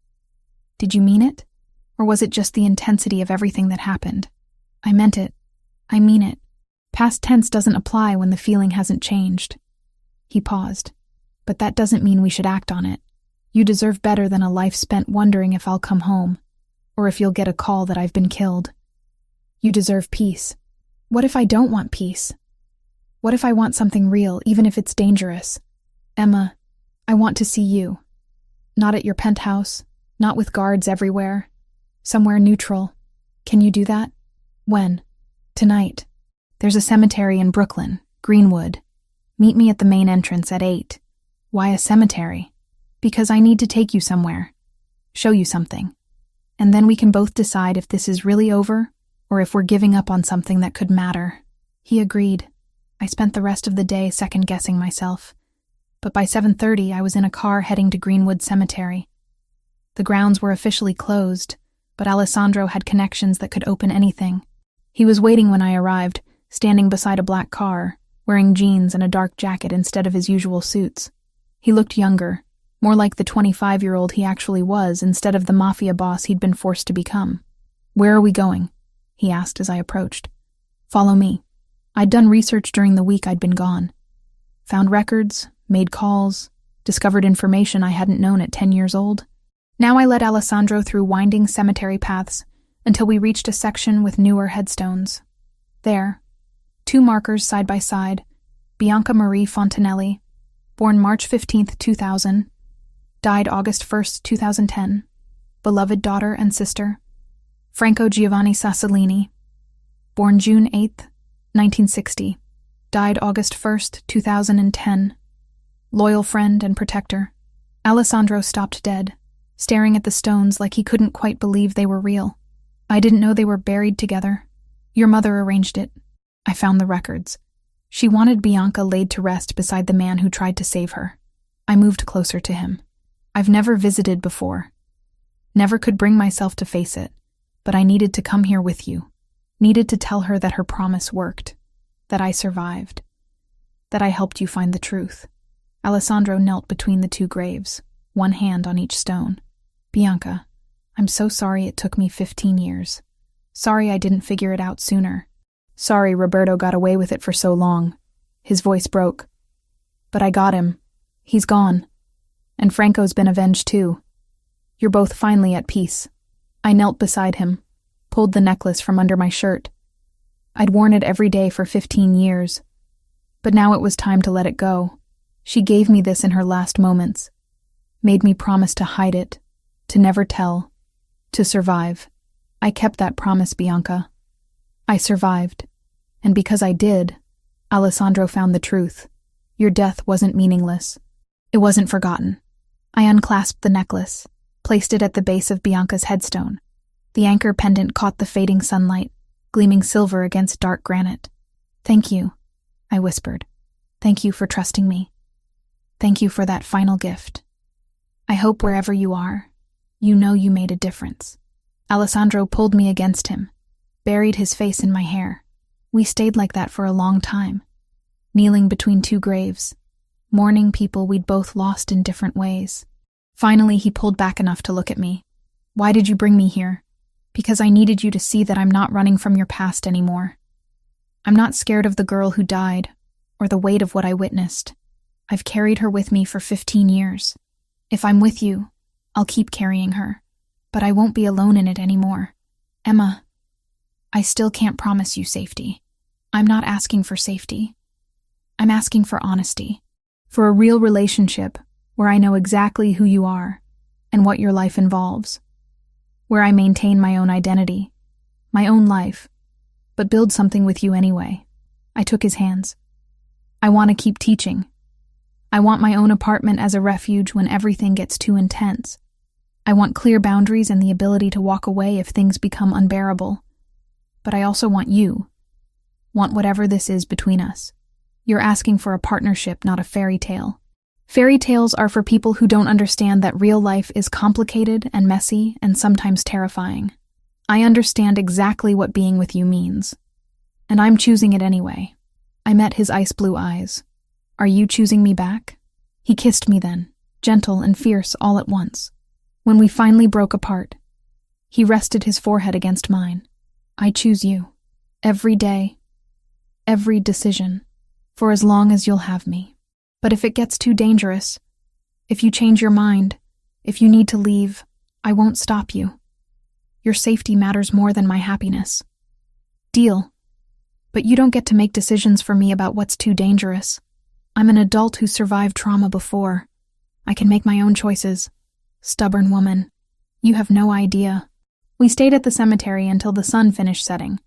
did you mean it? Or was it just the intensity of everything that happened? I meant it. I mean it. Past tense doesn't apply when the feeling hasn't changed. He paused. But that doesn't mean we should act on it. You deserve better than a life spent wondering if I'll come home, or if you'll get a call that I've been killed. You deserve peace. What if I don't want peace? What if I want something real, even if it's dangerous? Emma, I want to see you. Not at your penthouse, not with guards everywhere. Somewhere neutral. Can you do that? When? Tonight. There's a cemetery in Brooklyn, Greenwood. Meet me at the main entrance at 8. Why a cemetery? Because I need to take you somewhere. Show you something. And then we can both decide if this is really over, or if we're giving up on something that could matter. He agreed. I spent the rest of the day second-guessing myself. But by 7:30, I was in a car heading to Greenwood Cemetery. The grounds were officially closed, but Alessandro had connections that could open anything. He was waiting when I arrived, standing beside a black car, wearing jeans and a dark jacket instead of his usual suits. He looked younger, more like the 25-year-old he actually was instead of the Mafia boss he'd been forced to become. "Where are we going?" he asked as I approached. "Follow me." I'd done research during the week I'd been gone. Found records, made calls, discovered information I hadn't known at 10 years old. Now I led Alessandro through winding cemetery paths until we reached a section with newer headstones. There, 2 markers side by side, Bianca Marie Fontanelli, born March 15, 2000, died August 1, 2010, beloved daughter and sister. Franco Giovanni Sassolini, born June 8, 1960, died August 1, 2010, loyal friend and protector. Alessandro stopped dead, staring at the stones like he couldn't quite believe they were real. "I didn't know they were buried together. Your mother arranged it." I found the records. She wanted Bianca laid to rest beside the man who tried to save her. I moved closer to him. I've never visited before. Never could bring myself to face it, but I needed to come here with you. Needed to tell her that her promise worked, that I survived, that I helped you find the truth. Alessandro knelt between the 2 graves, one hand on each stone. "Bianca, I'm so sorry it took me 15 years. Sorry I didn't figure it out sooner. Sorry Roberto got away with it for so long." His voice broke. "But I got him. He's gone. And Franco's been avenged too. You're both finally at peace." I knelt beside him, pulled the necklace from under my shirt. I'd worn it every day for 15 years. But now it was time to let it go. She gave me this in her last moments. Made me promise to hide it, to never tell, to survive. I kept that promise, Bianca. I survived. And because I did, Alessandro found the truth. Your death wasn't meaningless. It wasn't forgotten. I unclasped the necklace, placed it at the base of Bianca's headstone. The anchor pendant caught the fading sunlight, gleaming silver against dark granite. "Thank you," I whispered. "Thank you for trusting me. Thank you for that final gift. I hope wherever you are, you know you made a difference." Alessandro pulled me against him, buried his face in my hair. We stayed like that for a long time, kneeling between 2 graves, mourning people we'd both lost in different ways. Finally, he pulled back enough to look at me. "Why did you bring me here?" "Because I needed you to see that I'm not running from your past anymore. I'm not scared of the girl who died, or the weight of what I witnessed. I've carried her with me for 15 years. If I'm with you, I'll keep carrying her, but I won't be alone in it anymore. Emma, I still can't promise you safety. I'm not asking for safety. I'm asking for honesty, for a real relationship where I know exactly who you are and what your life involves, where I maintain my own identity, my own life, but build something with you anyway." I took his hands. "I want to keep teaching. I want my own apartment as a refuge when everything gets too intense. I want clear boundaries and the ability to walk away if things become unbearable. But I also want you. Want whatever this is between us. You're asking for a partnership, not a fairy tale. Fairy tales are for people who don't understand that real life is complicated and messy and sometimes terrifying. I understand exactly what being with you means. And I'm choosing it anyway." I met his ice blue eyes. "Are you choosing me back?" He kissed me then, gentle and fierce all at once. When we finally broke apart, He rested his forehead against mine. I choose you. Every day. Every decision. For as long as you'll have me. But if it gets too dangerous, if you change your mind, if you need to leave, I won't stop you. Your safety matters more than my happiness. Deal. But you don't get to make decisions for me about what's too dangerous. I'm an adult who survived trauma before. I can make my own choices. Stubborn woman. You have no idea. We stayed at the cemetery until the sun finished setting,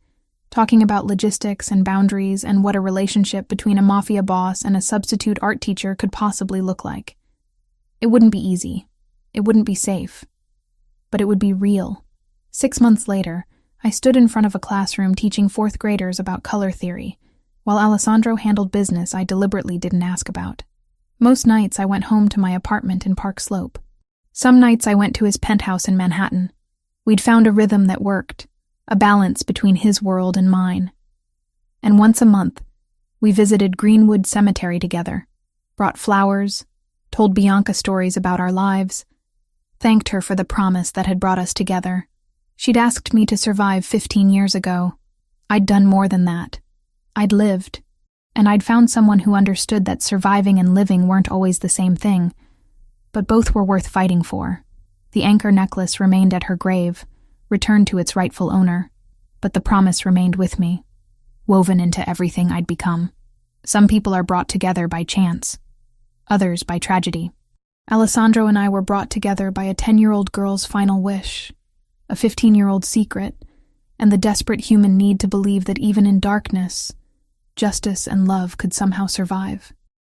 talking about logistics and boundaries and what a relationship between a mafia boss and a substitute art teacher could possibly look like. It wouldn't be easy. It wouldn't be safe. But it would be real. 6 months later, I stood in front of a classroom teaching 4th graders about color theory, while Alessandro handled business I deliberately didn't ask about. Most nights I went home to my apartment in Park Slope. Some nights I went to his penthouse in Manhattan. We'd found a rhythm that worked, a balance between his world and mine. And once a month, we visited Greenwood Cemetery together, brought flowers, told Bianca stories about our lives, thanked her for the promise that had brought us together. She'd asked me to survive 15 years ago. I'd done more than that. I'd lived, and I'd found someone who understood that surviving and living weren't always the same thing, but both were worth fighting for. The anchor necklace remained at her grave, returned to its rightful owner, but the promise remained with me, woven into everything I'd become. Some people are brought together by chance, others by tragedy. Alessandro and I were brought together by a 10-year-old girl's final wish, a 15-year-old secret, and the desperate human need to believe that even in darkness, justice and love could somehow survive.